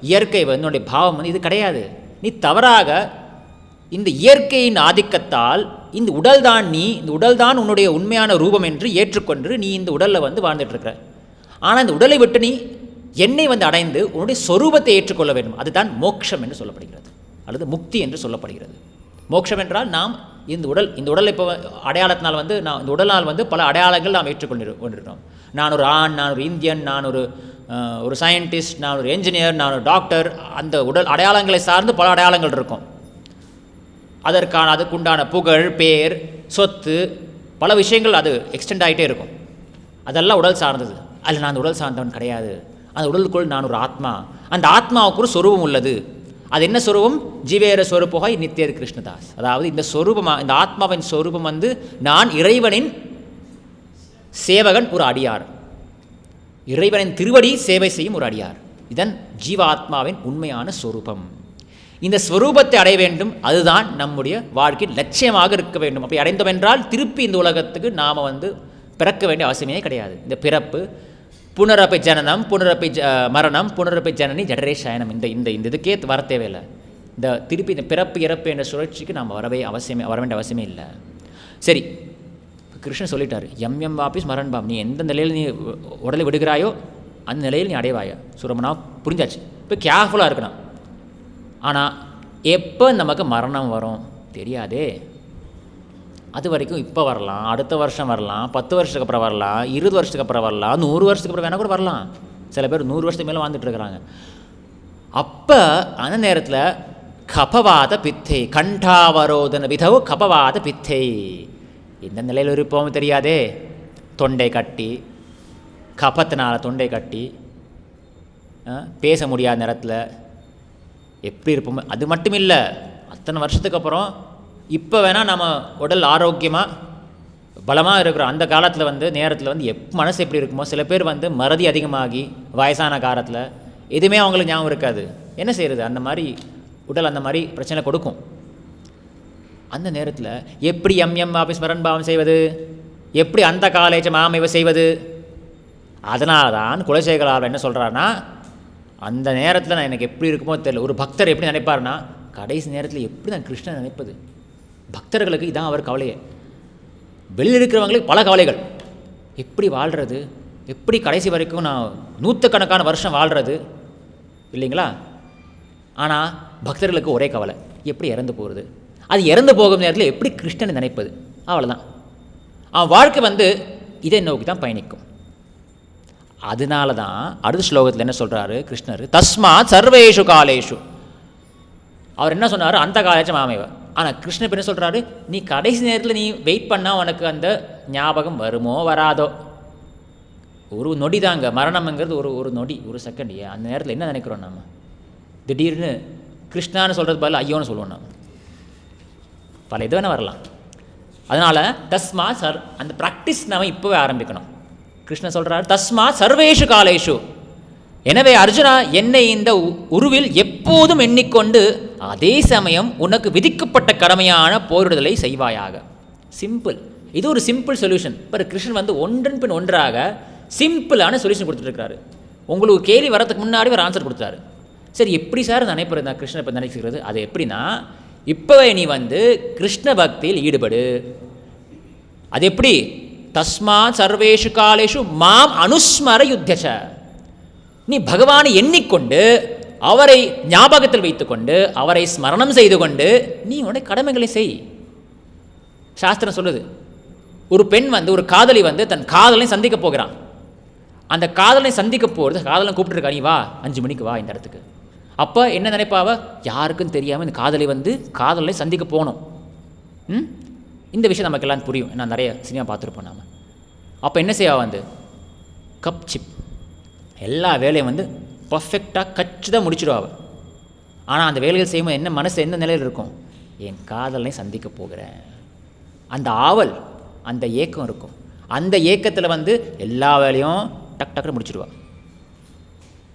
இயற்கை உன்னுடைய பாவம் வந்து இது கிடையாது. நீ தவறாக இந்த இயற்கையின் ஆதிக்கத்தால் இந்த உடல் தான் உன்னுடைய உண்மையான ரூபம் என்று ஏற்றுக்கொண்டு நீ இந்த உடலில் வந்து வாழ்ந்துட்டுருக்கிற. ஆனால் இந்த உடலை விட்டு நீ என்னை வந்து அடைந்து உன்னுடைய சொரூபத்தை ஏற்றுக்கொள்ள வேண்டும். அதுதான் மோட்சம் என்று சொல்லப்படுகிறது, அல்லது முக்தி என்று சொல்லப்படுகிறது. மோட்சம் என்றால் நாம் இந்த உடல் இப்போ அடையாளத்தினால் வந்து நான் இந்த உடலால் வந்து பல அடையாளங்கள் நாம் கொண்டிருக்கிறோம். நான் ஒரு ஆண், நான் ஒரு இந்தியன், நான் ஒரு சயின்டிஸ்ட், நான் ஒரு என்ஜினியர், நான் ஒரு டாக்டர். அந்த உடல் அடையாளங்களை சார்ந்து பல அடையாளங்கள் இருக்கும். அதுக்குண்டான புகழ், பேர், சொத்து, பல விஷயங்கள் அது எக்ஸ்டெண்ட் ஆகிட்டே இருக்கும். அதெல்லாம் உடல் சார்ந்தது. அதில் நான் அந்த உடல் சார்ந்தவன் கிடையாது. அந்த உடலுக்குள் நான் ஒரு ஆத்மா. அந்த ஆத்மாவுக்கு ஒரு சொரூபம் உள்ளது. அது என்ன சொரூபம்? ஜீவேர சொரூபோகாய் நித்தியர் கிருஷ்ணதாஸ். அதாவது இந்த சொரூபமாக, இந்த ஆத்மாவின் சொரூபம் வந்து நான் இறைவனின் சேவகன், ஒரு அடியார். இறைவனின் திருவடி சேவை செய்யும் ஒரு அடியார். இதன் ஜீவாத்மாவின் உண்மையான சொரூபம். இந்த ஸ்வரூபத்தை அடைய வேண்டும். அதுதான் நம்முடைய வாழ்க்கையின் லட்சியமாக இருக்க வேண்டும். அப்படி அடைந்தோம் என்றால் திருப்பி இந்த உலகத்துக்கு நாம் வந்து பிறக்க வேண்டிய அவசியமே கிடையாது. இந்த பிறப்பு, புனரப்பி ஜனனம், புனரப்பி மரணம், புனரப்பி ஜனனி, ஜடரே சயனம், இந்த இதுக்கே வர தேவையில்லை. திருப்பி இந்த பிறப்பு இறப்பு என்ற சுழற்சிக்கு நாம் வர வேண்டிய அவசியமே இல்லை. சரி, கிருஷ்ணன் சொல்லிட்டார், எம் வாபிஸ் மரண் பாம். நீ எந்த நிலையில் நீ உடலை விடுகிறாயோ அந்த நிலையில் நீ அடைவாயா. சுரமனா புரிஞ்சாச்சு. இப்போ கேர்ஃபுல்லாக இருக்கணும். ஆனால் எப்போ நமக்கு மரணம் வரும் தெரியாதே. அது வரைக்கும் இப்போ வரலாம், அடுத்த வருஷம் வரலாம், 10 வருஷத்துக்கு அப்புறம் வரலாம், 20 வருஷத்துக்கு அப்புறம் வரலாம், 100 வருஷத்துக்கு அப்புறம் வேணால் கூட வரலாம். சில பேர் 100 வருஷத்துக்கு மேலே வாழ்ந்துட்டுருக்குறாங்க. அப்போ அந்த நேரத்தில் கபவாத பித்தை, கண்டாவரோதன விதவு கபவாத பித்தை. எந்த நிலையில் இருப்போம் தெரியாதே. தொண்டை கட்டி, கபத்தினால் தொண்டை கட்டி, பேச முடியாத நேரத்தில் எப்படி இருப்போம். அது மட்டும் இல்லை, அத்தனை வருஷத்துக்கு அப்புறம் இப்போ வேணால் நம்ம உடல் ஆரோக்கியமாக பலமாக இருக்கிறோம். அந்த காலத்தில் வந்து நேரத்தில் வந்து மனசு எப்படி இருக்குமோ. சில பேர் வந்து மறதி அதிகமாகி வயசான காலத்தில் எதுவுமே அவங்களுக்கு ஞாபகம் இருக்காது. என்ன செய்கிறது? அந்த மாதிரி உடல் அந்த மாதிரி பிரச்சனை கொடுக்கும். அந்த நேரத்தில் எப்படி எம் ஆஃபீஸ் மரண் பாவம் செய்வது? எப்படி அந்த காலேஜ் மாமைவை செய்வது? அதனால தான் குலசேகரார் என்ன சொல்கிறாருன்னா, அந்த நேரத்தில் நான் எனக்கு எப்படி இருக்குமோ தெரியல. ஒரு பக்தர் எப்படி நினைப்பார்னா, கடைசி நேரத்தில் எப்படி நான் கிருஷ்ணன் நினைப்பது? பக்தர்களுக்கு இதான் அவர் கவலையே. வெளியில் இருக்கிறவங்களுக்கு பல கவலைகள். எப்படி வாழ்கிறது, எப்படி கடைசி வரைக்கும் நான் நூற்றுக்கணக்கான வருஷம் வாழ்கிறது இல்லைங்களா? ஆனால் பக்தர்களுக்கு ஒரே கவலை, எப்படி இறந்து போகிறது. அது இறந்து போகும் நேரத்தில் எப்படி கிருஷ்ணனை நினைப்பது? அவ்வளோதான். அவன் வாழ்க்கை வந்து இதை நோக்கி தான் பயணிக்கும். அதனால தான் அடுத்த ஸ்லோகத்தில் என்ன சொல்கிறாரு கிருஷ்ணர், தஸ்மாத் சர்வேஷு காலேஷு. அவர் என்ன சொன்னார்? அந்த காலேஜ் மாமேவ. ஆனால் கிருஷ்ணர் என்ன சொல்கிறாரு? நீ கடைசி நேரத்தில் நீ வெயிட் பண்ணால் உனக்கு அந்த ஞாபகம் வருமோ வராதோ. ஒரு நொடி தாங்க மரணம்ங்கிறது. ஒரு நொடி, ஒரு செகண்ட். அந்த நேரத்தில் என்ன நினைக்கிறோம் நம்ம? திடீர்னு கிருஷ்ணான்னு சொல்கிறது பதில் ஐயோன்னு சொல்லுவோம் நம்ம. பல இது வேணால் வரலாம். அதனால் தஸ்மா அந்த ப்ராக்டிஸ் நாம் இப்போவே ஆரம்பிக்கணும். கிருஷ்ணன் சொல்கிறார், தஸ்மா சர்வேஷு காலேஷு. எனவே அர்ஜுனா, என்னை இந்த உருவில் எப்போதும் எண்ணிக்கொண்டு அதே சமயம் உனக்கு விதிக்கப்பட்ட கடமையான போரிடுதலை செய்வாயாக. சிம்பிள். இது ஒரு சிம்பிள் சொல்யூஷன். இப்போ கிருஷ்ணன் வந்து ஒன்றன் பின் ஒன்றாக சிம்பிளான சொல்யூஷன் கொடுத்துட்ருக்காரு. உங்களுக்கு கேள்வி வரதுக்கு முன்னாடி ஒரு ஆன்சர் கொடுத்தாரு. சரி, எப்படி சார் நினைப்பது? நான் கிருஷ்ணனை இப்போ நினைக்கிறது அது எப்படின்னா, இப்போவே நீ வந்து கிருஷ்ண பக்தியில் ஈடுபடு. அது எப்படி? தஸ்மாத் சர்வேஷு காலேஷு மாம் அனுஸ்மர யுத்தச்ச. நீ பகவானை எண்ணிக்கொண்டு அவரை ஞாபகத்தில் வைத்துக்கொண்டு அவரை ஸ்மரணம் செய்து கொண்டு நீ உன்னுடைய கடமைகளை செய். சாஸ்திரம் சொல்லுது, ஒரு பெண் வந்து ஒரு காதலி வந்து தன் காதலை சந்திக்க போகிறான். அந்த காதலை சந்திக்க போகிறது, காதலை கூப்பிட்டுருக்கா, நீ வா 5 மணிக்கு வா இந்த இடத்துக்கு. அப்போ என்ன நினைப்பாவ? யாருக்கும் தெரியாமல் இந்த காதலி வந்து காதலை சந்திக்க போகணும். இந்த விஷயம் நமக்கு எல்லாம் புரியும். நான் நிறைய சினிமா பார்த்துருப்போம் நாம். அப்போ என்ன செய்வா? வந்து கப் சிப் எல்லா வேலையும் வந்து பர்ஃபெக்டாக கச்சிதாக முடிச்சிடுவாள். ஆனால் அந்த வேலைகள் செய்யும்போது என்ன மனசு என்ன நிலையில் இருக்கும்? என் காதலை சந்திக்க போகிறேன். அந்த ஆவல், அந்த ஏக்கம் இருக்கும். அந்த ஏக்கத்தில் வந்து எல்லா வேலையும் டக்குன்னு முடிச்சிடுவா.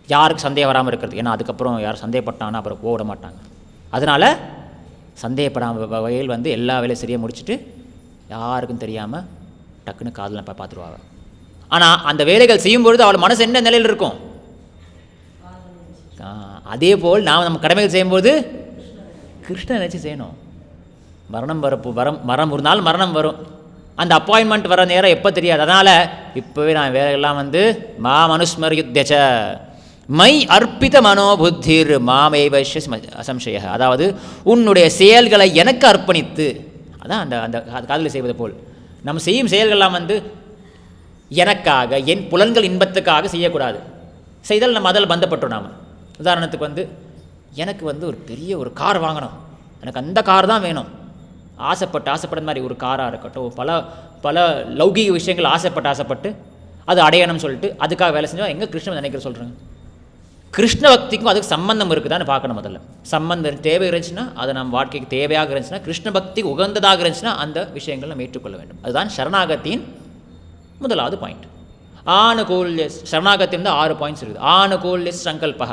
யாருக்கு சந்தேகம் வராமல் இருக்கிறது. ஏன்னா அதுக்கப்புறம் யார் சந்தேகப்பட்டாங்கன்னா அப்புறம் போட மாட்டாங்க. அதனால் சந்தேகப்படாமல் வகையில் வந்து எல்லா வேலையும் சரியாக முடிச்சுட்டு யாருக்கும் தெரியாமல் டக்குன்னு காதலை பார்த்துருவாங்க. ஆனால் அந்த வேலைகள் செய்யும்பொழுது அவள் மனசு என்ன நிலையில் இருக்கும்? அதே போல் நாம் நம்ம கடமைகள் செய்யும்போது கிருஷ்ணன் நினச்சி செய்யணும். மரணம் ஒரு நாள் மரணம் வரும். அந்த அப்பாயின்மெண்ட் வர நேரம் எப்போ தெரியாது. அதனால் இப்போவே நான் வேலைகள்லாம் வந்து மாமனுஸ்மர யுத்தச்ச மை அர்ப்பித மனோபுத்திர் மாமேவ அசம்சய. அதாவது உன்னுடைய செயல்களை எனக்கு அர்ப்பணித்து, அதான் அந்த அந்த காதலை செய்வது போல் நம்ம செய்யும் செயல்கள்லாம் வந்து எனக்காக என் புலன்கள் இன்பத்துக்காக செய்யக்கூடாது. செய்தால் நம்ம அதில் பந்தப்பட்டோம். நாம் உதாரணத்துக்கு வந்து எனக்கு வந்து ஒரு பெரிய ஒரு கார் வாங்கணும், எனக்கு அந்த கார் தான் வேணும், ஆசைப்படுற மாதிரி ஒரு காராக இருக்கட்டும், பல லௌகீக விஷயங்கள் ஆசைப்பட்டு அது அடையணும்னு சொல்லிட்டு அதுக்காக வேலை செஞ்சோம். எங்கே கிருஷ்ணன் நினைக்கிற சொல்கிறாங்க? கிருஷ்ண பக்திக்கும் அதுக்கு சம்பந்தம் இருக்குதான்னு பார்க்கணும். முதல்ல சம்பந்தம் தேவை இருந்துச்சுன்னா, அது நம்ம வாழ்க்கைக்கு தேவையாக இருந்துச்சுன்னா, கிருஷ்ண பக்திக்கு உகந்ததாக இருந்துச்சுன்னா அந்த விஷயங்கள் நம்ம ஏற்றுக்கொள்ள வேண்டும். அதுதான் சரணாகத்தின் முதலாவது பாயிண்ட். ஆனுகூல்ய சரணாகத்தி வந்து 6 பாயிண்ட்ஸ் இருக்குது. ஆனுகூல்ய சங்கல்பா,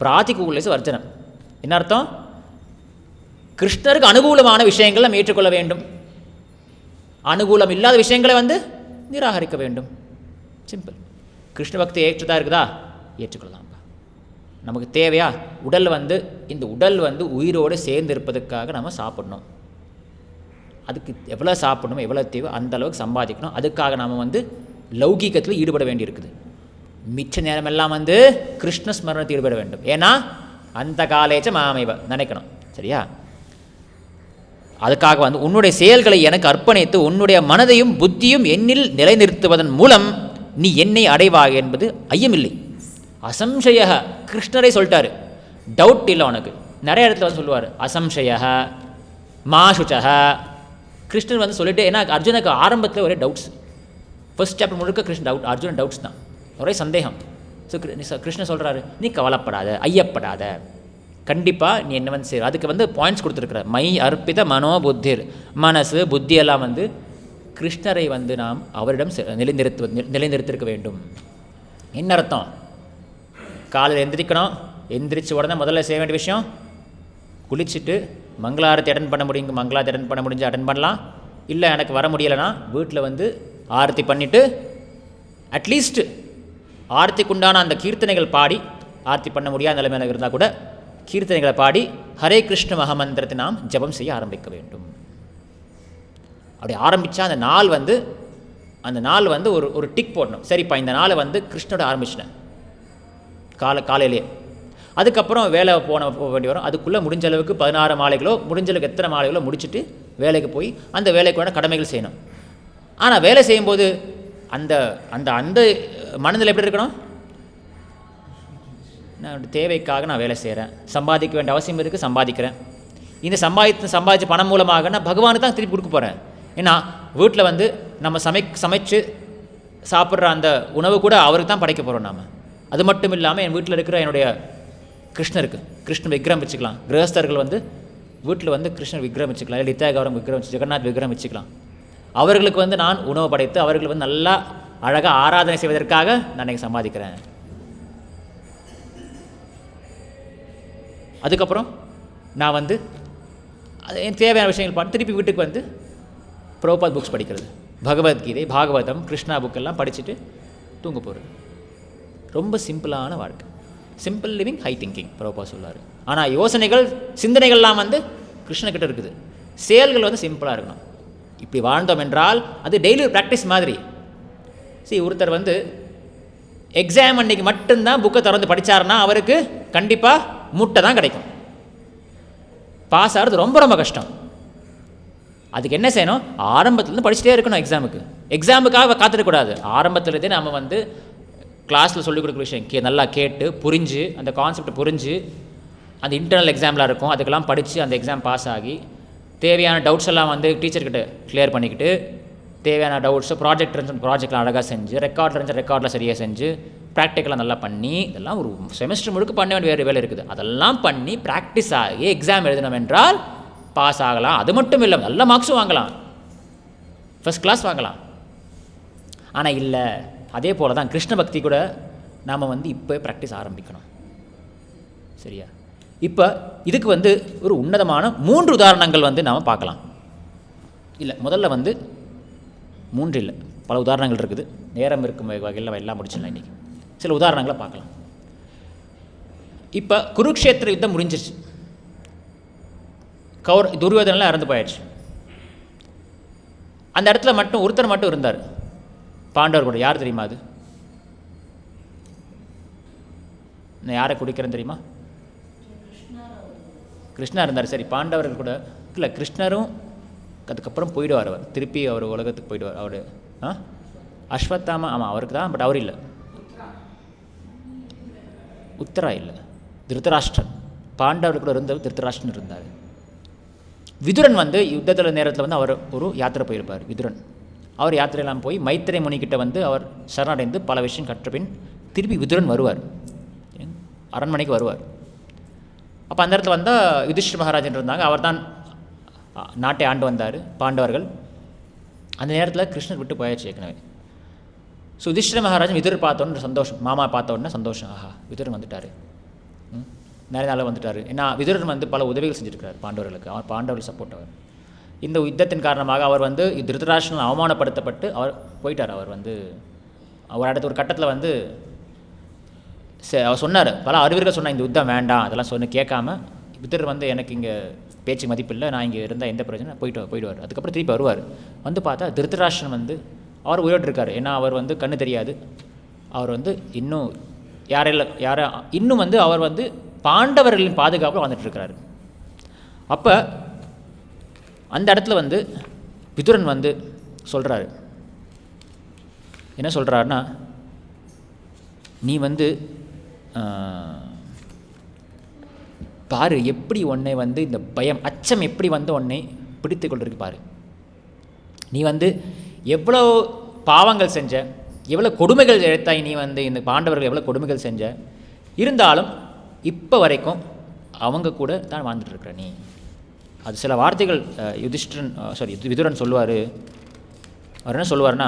பிராதிகூல்ய வர்ஜனம். என்ன அர்த்தம்? கிருஷ்ணருக்கு அனுகூலமான விஷயங்களை நம்ம ஏற்றுக்கொள்ள வேண்டும், அனுகூலம் இல்லாத விஷயங்களை வந்து நிராகரிக்க வேண்டும். சிம்பிள். கிருஷ்ண பக்தி ஏற்றுதா இருக்குதா? ஏற்றுக்கொள்ளலாம். நமக்கு தேவையா? உடல் வந்து இந்த உடல் வந்து உயிரோடு சேர்ந்து இருப்பதற்காக நம்ம சாப்பிடணும். அதுக்கு எவ்வளோ சாப்பிடணும், எவ்வளோ தேவை அந்த அளவுக்கு சம்பாதிக்கணும். அதுக்காக நாம் வந்து லௌகீகத்தில் ஈடுபட வேண்டியிருக்குது. மிச்ச நேரமெல்லாம் வந்து கிருஷ்ண ஸ்மரணத்தில் ஈடுபட வேண்டும். ஏன்னா அந்த காலேஜ மாமைவ நினைக்கணும். சரியா? அதுக்காக வந்து உன்னுடைய செயல்களை எனக்கு அர்ப்பணித்து உன்னுடைய மனதையும் புத்தியும் என்னில் நிலைநிறுத்துவதன் மூலம் நீ என்னை அடைவாக என்பது ஐயமில்லை. அசம்சய கிருஷ்ணரை சொல்லிட்டாரு, டவுட் இல்லை உனக்கு. நிறைய இடத்துல வந்து சொல்லுவார் அசம்சய மாசுச்சக. கிருஷ்ணர் வந்து சொல்லிட்டு, ஏன்னா அர்ஜுனுக்கு ஆரம்பத்தில் ஒரே டவுட்ஸ். ஃபர்ஸ்ட் சாப்டர் முழுக்க கிருஷ்ணன் அர்ஜுனன் டவுட்ஸ் தான், ஒரே சந்தேகம். ஸோ கிருஷ்ணன் சொல்கிறாரு, நீ கவலைப்படாத, ஐயப்படாத, கண்டிப்பாக நீ என்ன வந்து சேரும். அதுக்கு வந்து பாயிண்ட்ஸ் கொடுத்துருக்குற மை அர்ப்பித மனோ புத்திர், மனசு புத்தியெல்லாம் வந்து கிருஷ்ணரை வந்து நாம் அவரிடம் நிலைநிறுத்திருக்க வேண்டும். என்ன அர்த்தம்? காலையில் எந்திரிக்கணும், எந்திரிச்ச உடனே முதல்ல செய்ய வேண்டிய விஷயம் குளிச்சுட்டு மங்களாரத்தி அட்டன் பண்ண முடியும், மங்களாரத்தி அட்டன் பண்ண முடிஞ்சு அட்டன் பண்ணலாம். இல்லை எனக்கு வர முடியலைன்னா வீட்டில் வந்து ஆரத்தி பண்ணிவிட்டு அட்லீஸ்ட் ஆரத்திக்குண்டான அந்த கீர்த்தனைகள் பாடி, ஆரத்தி பண்ண முடியாத நிலைமையில் இருந்தால் கூட கீர்த்தனைகளை பாடி ஹரே கிருஷ்ண மகாமந்திரத்தை நாம் ஜபம் செய்ய ஆரம்பிக்க வேண்டும். அப்படி ஆரம்பித்தா அந்த நாள் வந்து ஒரு டிக் போடணும். சரிப்பா, இந்த நாளை வந்து கிருஷ்ணோட ஆரம்பிச்சினேன் காலையிலேயே. அதுக்கப்புறம் வேலை போக வேண்டி வரும். அதுக்குள்ளே முடிஞ்ச அளவுக்கு 16 மாலைகளோ, முடிஞ்ச அளவுக்கு எத்தனை மாலைகளோ முடிச்சுட்டு வேலைக்கு போய் அந்த வேலைக்குள்ள கடமைகள் செய்யணும். ஆனால் வேலை செய்யும்போது அந்த அந்த அந்த மனதில் எப்படி இருக்கணும்? நான் தேவைக்காக நான் வேலை செய்கிறேன், சம்பாதிக்க வேண்டிய அவசியம் இருக்குது, சம்பாதிக்கிறேன். இந்த சம்பாதிச்ச பணம் மூலமாக நான் பகவானுக்கு தான் திருப்பி கொடுக்க போகிறேன். ஏன்னா வீட்டில் வந்து நம்ம சமைச்சு சாப்பிட்ற அந்த உணவு கூட அவருக்கு தான் படைக்க போகிறோம் நாம். அது மட்டும் இல்லாமல் என் வீட்டில் இருக்கிற என்னுடைய கிருஷ்ணருக்கு கிருஷ்ண விக்கிரம் வச்சுக்கலாம். கிரகஸ்தர்கள் வந்து வீட்டில் வந்து கிருஷ்ணர் விக்கிரம் வச்சுக்கலாம், இல்லை நித்யாகவரம் விக்கிரம் வச்சு, ஜெகநாத் விக்கிரம் வச்சுக்கலாம். அவர்களுக்கு வந்து நான் உணவு படைத்து அவர்கள் வந்து நல்லா அழகாக ஆராதனை செய்வதற்காக நான் இங்கே சம்பாதிக்கிறேன். அதுக்கப்புறம் நான் வந்து அது எனக்கு தேவையான விஷயங்கள் பார்த்து திருப்பி வீட்டுக்கு வந்து பிரபுபாத் புக்ஸ் படிக்கிறது, பகவத்கீதை, பாகவதம், கிருஷ்ணா புக்கெல்லாம் படிச்சுட்டு தூங்க போகிறது. ரொம்ப சிம்பிளான வாழ்க்கை, simple living, high thinking Prabhupad சொல்லுவார். ஆனால் யோசனைகள், சிந்தனைகள்லாம் வந்து கிருஷ்ணகிட்ட இருக்குது. செயல்கள் வந்து சிம்பிளாக இருக்கணும். இப்படி வாழ்ந்தோம் என்றால் அது டெய்லி ப்ராக்டிஸ் மாதிரி. ஒருத்தர் வந்து எக்ஸாம் அன்னைக்கு மட்டும்தான் புக்கை திறந்து படித்தாருன்னா அவருக்கு கண்டிப்பாக முட்டை தான் கிடைக்கும். பாஸ் ஆகிறது ரொம்ப ரொம்ப கஷ்டம். அதுக்கு என்ன செய்யணும்? ஆரம்பத்துலேருந்து படிச்சுட்டே இருக்கணும். எக்ஸாமுக்காக காத்திருக்கக்கூடாது. ஆரம்பத்துலேருந்தே நம்ம வந்து கிளாஸில் சொல்லிக் கொடுக்குற விஷயம் நல்லா கேட்டு புரிஞ்சு, அந்த கான்செப்டை புரிஞ்சு, அந்த இன்டர்னல் எக்ஸாம்லாம் இருக்கும் அதுக்கெல்லாம் படித்து அந்த எக்ஸாம் பாஸ் ஆகி தேவையான டவுட்ஸ் எல்லாம் வந்து டீச்சர்கிட்ட கிளியர் பண்ணிக்கிட்டு, தேவையான டவுட்ஸு ப்ராஜெக்ட்லாம் அழகாக செஞ்சு, ரெக்கார்டில் சரியாக செஞ்சு, ப்ராக்டிக்கலாக நல்லா பண்ணி, இதெல்லாம் ஒரு செமஸ்டர் முழுக்க பண்ண வேண்டிய வேலை இருக்குது. அதெல்லாம் பண்ணி ப்ராக்டிஸ் ஆகி எக்ஸாம் எழுதினோம் என்றால் பாஸ் ஆகலாம். அது மட்டும் இல்லை, நல்ல மார்க்ஸும் வாங்கலாம், ஃபஸ்ட் கிளாஸ் வாங்கலாம். ஆனால் இல்லை, அதே போல் தான் கிருஷ்ண பக்தி கூட நாம் வந்து இப்போ ப்ராக்டிஸ் ஆரம்பிக்கணும். சரியா? இப்போ இதுக்கு வந்து ஒரு உன்னதமான 3 உதாரணங்கள் வந்து நாம் பார்க்கலாம். இல்லை, முதல்ல வந்து 3 இல்லை, பல உதாரணங்கள் இருக்குது. நேரம் இருக்கும் வகையில் எல்லாம் முடிச்சிடலாம். இன்றைக்கி சில உதாரணங்களை பார்க்கலாம். இப்போ குருக்ஷேத்திர யுத்தம் முடிஞ்சிருச்சு. துரியோதனெலாம் இறந்து போயாச்சு. அந்த இடத்துல மட்டும் ஒருத்தர் மட்டும் இருந்தார் பாண்டவர் கூட. யார் தெரியுமா? அது நான் யாரை குடிக்கிறேன்னு தெரியுமா? கிருஷ்ணா இருந்தார். சரி, பாண்டவர்கள் கூட இல்லை, கிருஷ்ணரும் அதுக்கப்புறம் போயிடுவார் அவர், திருப்பி அவர் உலகத்துக்கு போயிடுவார். அவர் அஸ்வத்தாமா, ஆமாம் அவருக்கு தான், பட் அவர் இல்லை. உத்தரா இல்லை, திருத்தராஷ்டிரன். பாண்டவர்களுக்குள்ள இருந்தவர் திருத்தராஷ்டிரன் இருந்தார். விதுரன் வந்து யுத்தத்தில் நேரத்தில் வந்து அவர் ஒரு யாத்திரை போயிருப்பார். விதுரன் அவர் யாத்திரையெல்லாம் போய் மைத்திரை முனிக்கிட்ட வந்து அவர் சரணடைந்து பல விஷயம் கற்ற பின் திருப்பி விதுரன் வருவார், அரண்மனைக்கு வருவார். அப்போ அந்த இடத்துல வந்தால் யுதிஷ்டிர மகாராஜன் இருந்தாங்க, அவர் தான் நாட்டை ஆண்டு வந்தார் பாண்டவர்கள். அந்த நேரத்தில் கிருஷ்ணர் விட்டு போயாச்சு ஏற்கனவே. ஸோ யுதிஷ்டிர மகாராஜன் விதுரர் பார்த்தோன்னு சந்தோஷம், மாமா பார்த்த உடனே சந்தோஷம், ஆஹா விதுரன் வந்துட்டார், நிறைய நாள் வந்துட்டார். ஏன்னா விதுரன் வந்து பல உதவிகள் செஞ்சுருக்கார் பாண்டவர்களுக்கு, அவர் பாண்டவர்கள் சப்போர்ட். அவர் இந்த யுத்தத்தின் காரணமாக அவர் வந்து திருதராஷ்டிரன் அவமானப்படுத்தப்பட்டு அவர் போயிட்டார். அவர் வந்து அவர் அடுத்த ஒரு கட்டத்தில் வந்து அவர் சொன்னார், பல அறிஞர்கள் சொன்னால் இந்த யுத்தம் வேண்டாம் அதெல்லாம் சொன்ன கேட்காம விதுரர் வந்து எனக்கு இங்கே பேச்சு மதிப்பில்லை, நான் இங்கே இருந்தால் எந்த பிரச்சனை போயிடுவார். அதுக்கப்புறம் திருப்பி வருவார். வந்து பார்த்தா திருதராஷ்டிரன் வந்து அவர் உயிரோடு இருக்கார். ஏன்னா அவர் வந்து கண்ணு தெரியாது, அவர் வந்து இன்னும் இன்னும் வந்து அவர் வந்து பாண்டவர்களின் பாதுகாப்பில் வந்துட்டுருக்கிறாரு. அப்போ அந்த இடத்துல வந்து விதுரன் வந்து சொல்கிறாரு, என்ன சொல்கிறாருன்னா, நீ வந்து பாரு எப்படி உன்னை வந்து இந்த பயம் அச்சம் எப்படி வந்து உன்னை பிடித்து கொண்டிருக்கு பாரு. நீ வந்து எவ்வளோ பாவங்கள் செஞ்ச, எவ்வளோ கொடுமைகள் இழைத்தாய், நீ வந்து இந்த பாண்டவர்கள் எவ்வளோ கொடுமைகள் செஞ்ச, இருந்தாலும் இப்போ வரைக்கும் அவங்க கூட தான் வாழ்ந்துட்டுருக்குற நீ. அது சில வார்த்தைகள் விதுரன் சொல்லுவார். அவர் என்ன சொல்லுவார்னா,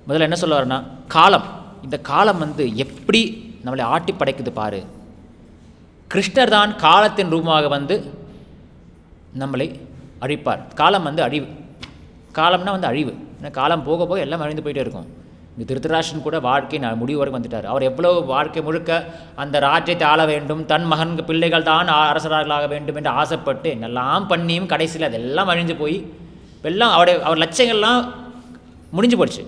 முதல்ல என்ன சொல்லுவார்னா, காலம், இந்த காலம் வந்து எப்படி நம்மளை ஆட்டி படைக்குது பாரு. கிருஷ்ணர் தான் காலத்தின் ரூபமாக வந்து நம்மளை அழிப்பார். காலம் வந்து அழிவு, காலம்னா வந்து அழிவு. ஏன்னா காலம் போக போக எல்லாம் அழிந்து போயிட்டே இருக்கும். இந்த திருதராஷ்டிரன் கூட வாழ்க்கை முடிவு வரைக்கும் வந்துட்டார். அவர் எவ்வளோ வாழ்க்கை முழுக்க அந்த ராஜ்யத்தை ஆள வேண்டும், தன் மகன் பிள்ளைகள் தான் அரசராக வேண்டும் என்று ஆசைப்பட்டு என்னெல்லாம் பண்ணியும் கடைசியில் அதெல்லாம் அழிஞ்சு போய் எல்லாம் அவர் லட்சியங்கள்லாம் முடிஞ்சு போச்சு.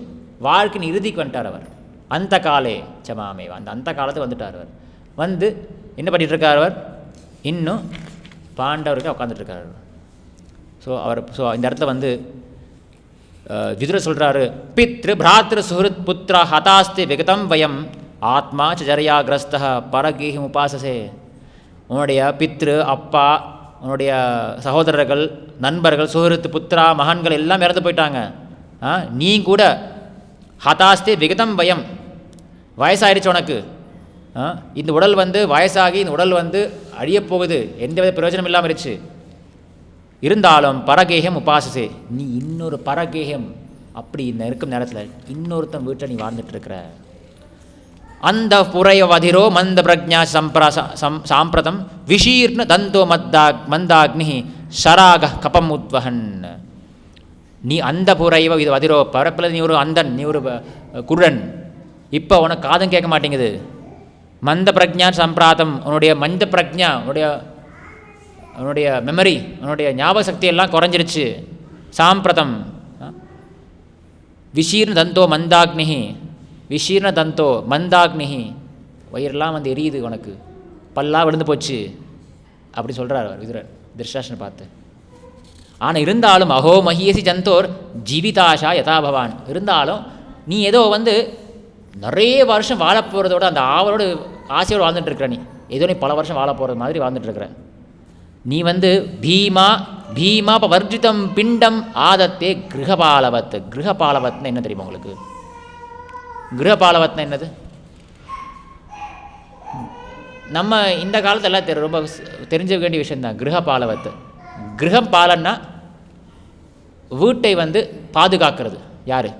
வாழ்க்கையின் இறுதிக்கு வந்துட்டார் அவர். அந்த காலே சமாமே, அந்த காலத்துக்கு வந்துட்டார் அவர். வந்து என்ன பண்ணிகிட்ருக்கார் அவர், இன்னும் பாண்டவர்கிட்ட உட்காந்துட்ருக்கார். ஸோ இந்த இடத்துல வந்து விதுரர் சொல்கிறாரு, பித்ரு பிராத்ரு சுஹൃத் புத்திரா ஹதாஸ்தி விகதம் வயம் ஆத்மா சரியா கிரஸ்தா பரகீஹம் உபாசசே. உன்னுடைய பித்ரு அப்பா, உன்னுடைய சகோதரர்கள், நண்பர்கள், சுஹൃத் புத்திரா மகன்கள் எல்லாம் இறந்து போயிட்டாங்க. நீ கூட ஹதாஸ்தி விகதம் வயம், வயசாகிடுச்சு உனக்கு. இந்த உடல் வந்து வயசாகி இந்த உடல் வந்து அழியப்போகுது, எந்தவித பிரயோஜனம் இல்லாமல் இருந்துச்சு. இருந்தாலும் பரகேகம் உபாசசே, நீ இன்னொரு பரகேகம் அப்படி இந்த இருக்கும் நேரத்தில் இன்னொருத்தன் வீட்டில் நீ வாழ்ந்துட்டுருக்கிற. அந்த புரையவதிரோ மந்த பிரஜா சாம்பிரதம் விஷீர்ண தந்தோ மந்தாக்னி ஷராக கபம் உத்வகன். நீ அந்த புரையவ இது வதிரோ, பரப்பில் நீ ஒரு அந்தன், நீ ஒரு குருடன், இப்போ உனக்கு காதும் கேட்க மாட்டேங்குது. மந்த பிரஜா சம்பிராதம், உன்னுடைய மந்த பிரஜா, உன்னுடைய மெமரி, உன்னுடைய ஞாபக சக்தி எல்லாம் குறைஞ்சிருச்சு. சாம்பிரதம் விஷீர்ண தந்தோ மந்தாக்னிஹி, விஷீர்ண தந்தோ மந்தாக்னிஹி, வயிறெல்லாம் வந்து எரியுது உனக்கு, பல்லாம் விழுந்து போச்சு அப்படி சொல்கிறார் அவர் விதுரர் திருஷ்டாஷ்டனை பார்த்து. ஆனால் இருந்தாலும் அஹோ மஹியசி ஜந்தோர் ஜீவிதாஷா யதா பவான், இருந்தாலும் நீ ஏதோ வந்து நிறைய வருஷம் வாழ போகிறதோட அந்த ஆவலோடு ஆசையோடு வாழ்ந்துட்டுருக்குற, நீ ஏதோ நீ பல வருஷம் வாழ போகிறது மாதிரி வாழ்ந்துட்டுருக்குற. நீ வந்து பீமா வர்ஜிதம் பிண்டம் ஆதத்தே கிரகபாலவத். கிரகபாலவத்னா என்ன தெரியுமா உங்களுக்கு? கிரகபாலவத்னா என்னது? நம்ம இந்த காலத்தில் எல்லாம் ரொம்ப தெரிஞ்ச வேண்டிய விஷயந்தான் கிரகபாலவத். கிரகம் பாலன்னா வீட்டை வந்து பாதுகாக்கிறது. யார்?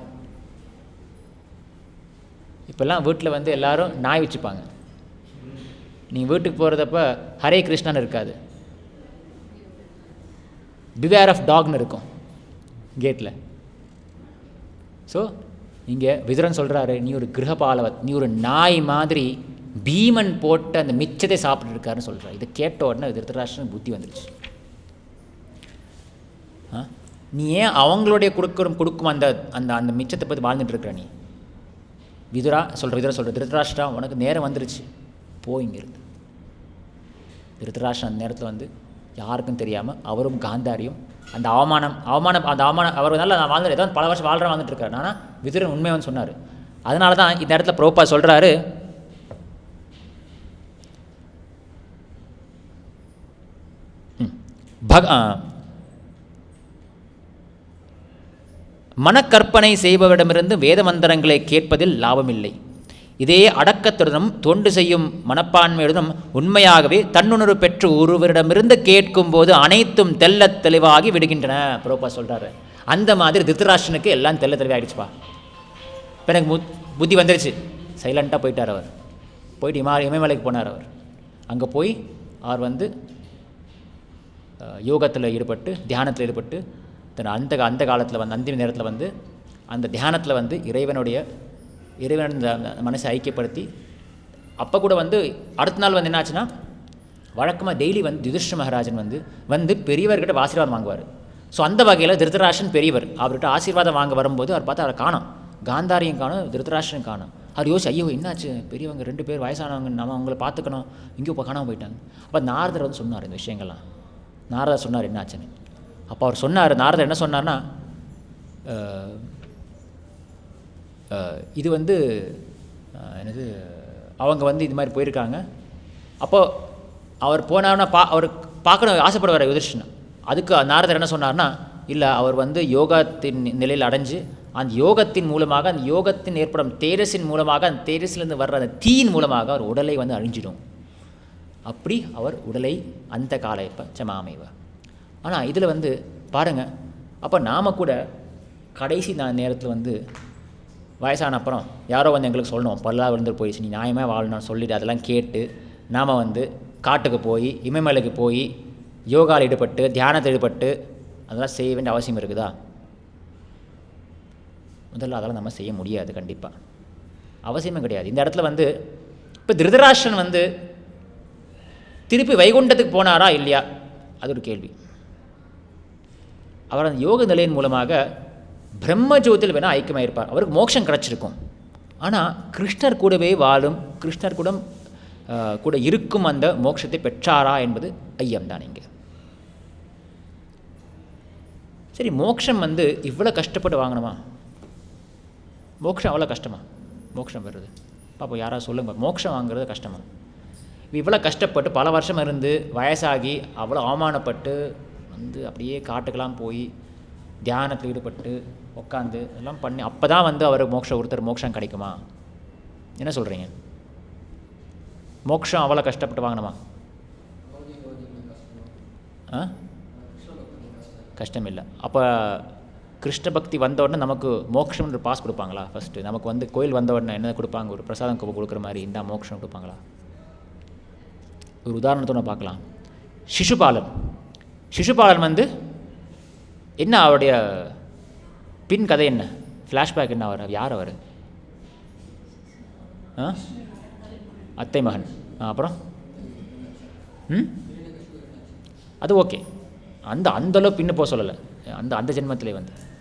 இப்போல்லாம் வீட்டில் வந்து எல்லோரும் நாய் வச்சுப்பாங்க. நீங்கள் வீட்டுக்கு போகிறதப்ப ஹரே கிருஷ்ணான்னு இருக்காது, பிவேர் ஆஃப் டாக்னு இருக்கும் கேட்டில். ஸோ இங்கே விதுரன் சொல்கிறாரு, நீ ஒரு கிரகபாலவத், நீ ஒரு நாய் மாதிரி பீமன் போட்டு அந்த மிச்சத்தை சாப்பிட்டு இருக்காருன்னு சொல்கிறார். இதை கேட்ட உடனே திருதராஷ்டிரன் புத்தி வந்துடுச்சு. நீ ஏன் அவங்களுடைய கொடுக்கும் அந்த அந்த அந்த மிச்சத்தை பற்றி வாழ்ந்துட்டுருக்குற நீ? விதுரா சொல்கிற திருதராஷ்டிரா, உனக்கு நேரம் வந்துருச்சு, போயிங்கிருந்து. திருதராஷ்டிரன் அந்த நேரத்தில் வந்து யாருக்கும் தெரியாமல் அவரும் காந்தாரியும் அந்த அவமானம் அவர் நல்ல நான் வாழ்ந்துட்டு ஏதோ பல வருஷம் வாழ்ந்துட்டு இருக்காரு. ஆனால் விதுரன் உண்மையானு சொன்னார். அதனால தான் இந்த இடத்துல பிரபுபாத் சொல்கிறாரு, மனக்கற்பனை செய்பவரிடமிருந்து வேத மந்திரங்களை கேட்பதில் லாபமில்லை. இதே அடக்கத்துடனும் தொண்டு செய்யும் மனப்பான்மையுடனும் உண்மையாகவே தன்னுணர்வு பெற்று ஒருவரிடமிருந்து கேட்கும்போது அனைத்தும் தெல்ல தெளிவாகி விடுகின்றன. பிரபுபா சொல்கிறாரு. அந்த மாதிரி திருதராஷ்டிரனுக்கு எல்லாம் தெல்ல தெளிவாகிடுச்சுப்பா. இப்போ எனக்கு புத்தி வந்துருச்சு. சைலண்ட்டாக போயிட்டார் அவர். போயிட்டு இமயமலைக்கு போனார் அவர். அங்கே போய் அவர் யோகத்தில் ஈடுபட்டு தியானத்தில் ஈடுபட்டு அந்த காலத்தில் அந்திம நேரத்தில் அந்த தியானத்தில் இறைவன் மனசை ஐக்கியப்படுத்தி அப்போ கூட அடுத்த நாள் என்னாச்சுன்னா, வழக்கமாக டெய்லி யுதிஷ்டிர மகாராஜன் பெரியவர்கிட்ட ஆசீர்வாதம் வாங்குவார். ஸோ அந்த வகையில் திருதராஷ்டிரன் பெரியவர். அவர்கிட்ட ஆசீர்வாதம் வாங்க வரும்போது அவர் பார்த்து அவரை காணோம். காந்தாரியும் காணும், திருதராஷ்டிரன் காணும். அவர் யோசிச்சு, ஐயோ என்னாச்சு, பெரியவங்க 2 பேர் வயசானவங்க, நம்ம அவங்கள பார்த்துக்கணும், இங்கேயும் இப்போ காணாமல் போயிட்டாங்க. அப்போ நாரதர் சொன்னார் இந்த விஷயங்கள்லாம். நாரதர் சொன்னார் என்னாச்சுன்னு. அப்போ அவர் சொன்னார், நாரதர் என்ன சொன்னார்னா, இது என்னது அவங்க இது மாதிரி போயிருக்காங்க. அப்போது அவர் போனார்னா அவர் பார்க்கணும் ஆசைப்படுவார் யுதிஷ்டிரன். அதுக்கு நாரதர் என்ன சொன்னார்னா, இல்லை அவர் யோகத்தின் நிலையில் அடைஞ்சு அந்த யோகத்தின் மூலமாக, அந்த யோகத்தின் ஏற்படும் தேஜஸின் மூலமாக, அந்த தேஜஸ்லேருந்து வர்ற அந்த தீயின் மூலமாக அவர் உடலை அழிஞ்சிடும். அப்படி அவர் உடலை அந்த காலை பச்சமாமைவ. ஆனால் இதில் பாருங்கள், அப்போ நாம் கூட கடைசி நேரத்தில் வயசான அப்புறம் யாரோ எங்களுக்கு சொல்லணும், பல்லா விழுந்து போயிடுச்சு, நீ நியாயமாக வாழணும்னு சொல்லிவிட்டு அதெல்லாம் கேட்டு நாம் காட்டுக்கு போய் இமயமலைக்கு போய் யோகாவில் ஈடுபட்டு தியானத்தில் ஈடுபட்டு அதெல்லாம் செய்ய வேண்டிய அவசியம் இருக்குதா? முதல்ல அதெல்லாம் நம்ம செய்ய முடியாது. கண்டிப்பாக அவசியமே கிடையாது. இந்த இடத்துல இப்போ திருதராஷ்டிரன் திருப்பி வைகுண்டத்துக்கு போனாரா இல்லையா, அது ஒரு கேள்வி. அவர் அந்த யோக நிலையின் மூலமாக பிரம்ம ஜோதியில் வேணால் ஐக்கியமாயிருப்பார், அவருக்கு மோட்சம் கிடச்சிருக்கும். ஆனால் கிருஷ்ணர் கூடவே வாழும், கிருஷ்ணர் கூட இருக்கும் அந்த மோட்சத்தை பெற்றாரா என்பது ஐயம்தான் இங்கே. சரி, மோட்சம் இவ்வளோ கஷ்டப்பட்டு வாங்கணுமா? மோட்சம் அவ்வளோ கஷ்டமா? மோட்சம் வருது பாப்போம், யாராவது சொல்லுங்க. மோட்சம் வாங்குறது கஷ்டமா? இவ்வளோ கஷ்டப்பட்டு பல வருஷம் இருந்து வயசாகி அவ்வளோ அவமானப்பட்டு அப்படியே காட்டுக்கெல்லாம் போய் தியானத்தில் ஈடுபட்டு உட்காந்து எல்லாம் பண்ணி அப்போ தான் அவர் ஒருத்தர் மோட்சம் கிடைக்குமா? என்ன சொல்கிறீங்க? மோட்சம் அவ்வளோ கஷ்டப்பட்டு வாங்கணுமா? கஷ்டம் இல்லை. அப்போ கிருஷ்ண பக்தி வந்த உடனே நமக்கு மோட்சம்ன்ற பாஸ் கொடுப்பாங்களா? ஃபஸ்ட்டு நமக்கு கோயில் வந்த உடனே என்ன கொடுப்பாங்க? ஒரு பிரசாதம் கொடுக்குற மாதிரி இந்த மோட்சம் கொடுப்பாங்களா? ஒரு உதாரணத்தோட பார்க்கலாம். சிசுபாலன் என்ன அவருடைய பின் கதை என்ன, ஃப்ளாஷ்பேக் என்ன? அவர் யார்? அவர் அத்தை மகன். அப்புறம் அது ஓகே, அந்தளவு பின்னு போக சொல்லலை. அந்த ஜென்மத்திலே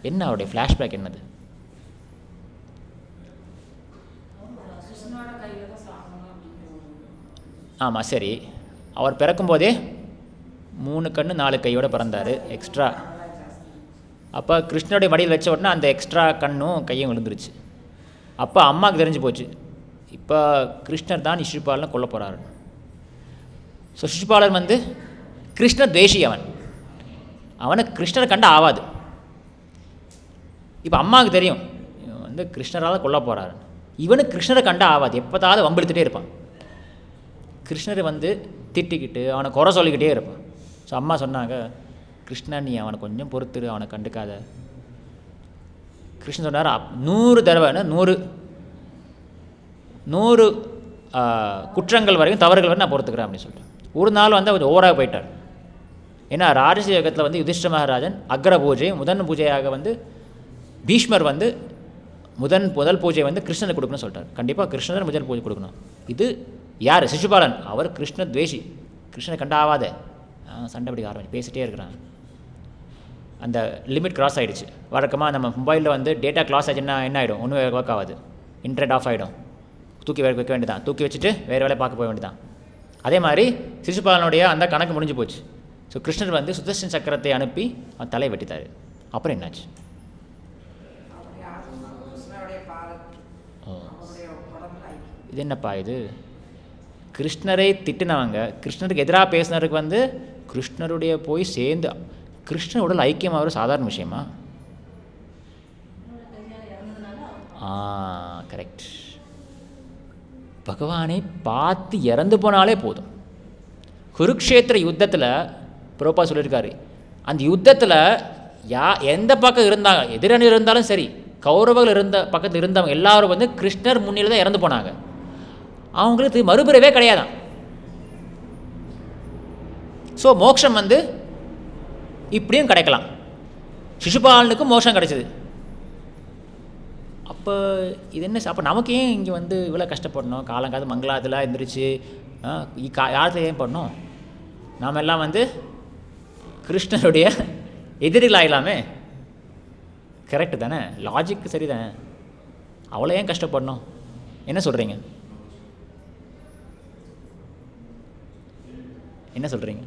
என்ன அவருடைய ஃப்ளாஷ்பேக் என்னது? ஆமாம், சரி. அவர் பிறக்கும்போதே 3 கண்ணு 4 கையோடு பிறந்தார் எக்ஸ்ட்ரா. அப்போ கிருஷ்ணனுடைய மடியில் வச்ச உடனே அந்த எக்ஸ்ட்ரா கண்ணும் கையும் விழுந்துருச்சு. அப்போ அம்மாவுக்கு தெரிஞ்சு போச்சு, இப்போ கிருஷ்ணர் தான் சிசுபாலனை கொல்ல போகிறாரு. ஸோ சிசுபாலன் கிருஷ்ண துவேஷி. அவனை கிருஷ்ணரை கண்ட ஆகாது. இப்போ அம்மாவுக்கு தெரியும் கிருஷ்ணரால் கொல்ல போகிறாரு. இவனுக்கு கிருஷ்ணரை கண்ட ஆகாது, எப்போதாவது வம்பிழுத்துட்டே இருப்பான். கிருஷ்ணரை திட்டிக்கிட்டு அவனை குறை சொல்லிக்கிட்டே இருப்பான். ஸோ அம்மா சொன்னாங்க, கிருஷ்ணன் நீ அவனை கொஞ்சம் பொறுத்துரு, அவனை கண்டுக்காத. கிருஷ்ணன் சொன்னார், 100 தடவை 100 குற்றங்கள் வரைக்கும் தவறுகள் வரை நான் பொறுத்துக்கிறேன் அப்படின்னு சொல்லிட்டு. ஒரு நாள் அவர் ஓவராக போயிட்டார். ஏன்னா ராஜச யோகத்தில் யுதிஷ்டிர மகாராஜன் அக்ர பூஜை முதன் பூஜையாக பீஷ்மர் முதல் பூஜை கிருஷ்ணனுக்கு கொடுக்கணும்னு சொல்லிட்டார். கண்டிப்பாக கிருஷ்ணர் முதல் பூஜை கொடுக்கணும். இது யார்? சிசுபாலன். அவர் கிருஷ்ண துவேஷி, கிருஷ்ணனை கண்டாவாத சண்டை பிடிக்க ஆரம்பிச்சு பேசிகிட்டே இருக்கிறான். அந்த லிமிட் கிராஸ் ஆகிடுச்சு. வழக்கமாக நம்ம மொபைலில் டேட்டா கிளாஸ் ஆச்சுன்னா என்ன ஆகிடும்? ஒன்றும் ஒர்க் ஆகாது, இன்டர்நெட் ஆஃப் ஆகிடும். தூக்கி வைக்க வேண்டியதான், தூக்கி வச்சுட்டு வேறு வேலை பார்க்க போக வேண்டியதான். அதே மாதிரி சிசுபாலனுடைய அந்த கணக்கு முடிஞ்சு போச்சு. ஸோ கிருஷ்ணர் வந்து சுதர்சன சக்கரத்தை அனுப்பி அவன் தலையை வெட்டித்தார். அப்புறம் என்னாச்சு? இது என்னப்பா இது? கிருஷ்ணரை திட்டினவங்க, கிருஷ்ணருக்கு எதிராக பேசினருக்கு வந்து கிருஷ்ணருடைய போய் சேர்ந்து கிருஷ்ணர் உடல் ஐக்கியமாக ஒரு சாதாரண விஷயமா? கரெக்ட். பகவானை பார்த்து இறந்து போனாலே போதும். குருக்ஷேத்திர யுத்தத்தில் பிரபா சொல்லியிருக்காரு, அந்த யுத்தத்தில் எந்த பக்கம் இருந்தாங்க, எதிரணி இருந்தாலும் சரி, கௌரவர்கள் இருந்த பக்கத்தில் இருந்தவங்க எல்லாரும் வந்து கிருஷ்ணர் முன்னிலை தான் இறந்து போனாங்க. அவங்களுக்கு மறுபிறவே கிடையாதான். ஸோ மோட்சம் வந்து இப்படியும் கிடைக்கலாம். சிசுபாலனுக்கும் மோட்சம் கிடைச்சிது. அப்போ இது என்ன? அப்போ நமக்கு ஏன் இங்கே வந்து இவ்வளோ கஷ்டப்படணும்? காலங்காலத்து மங்களாத்தில் எழுந்திரிச்சு யாரத்தில் ஏன் பண்ணணும்? நாம் எல்லாம் வந்து கிருஷ்ணருடைய எதிரிகள் ஆகலாமே. கரெக்டு தானே? லாஜிக் சரி தானே? அவ்வளோ ஏன் கஷ்டப்படணும்? என்ன சொல்கிறீங்க? என்ன சொல்கிறீங்க?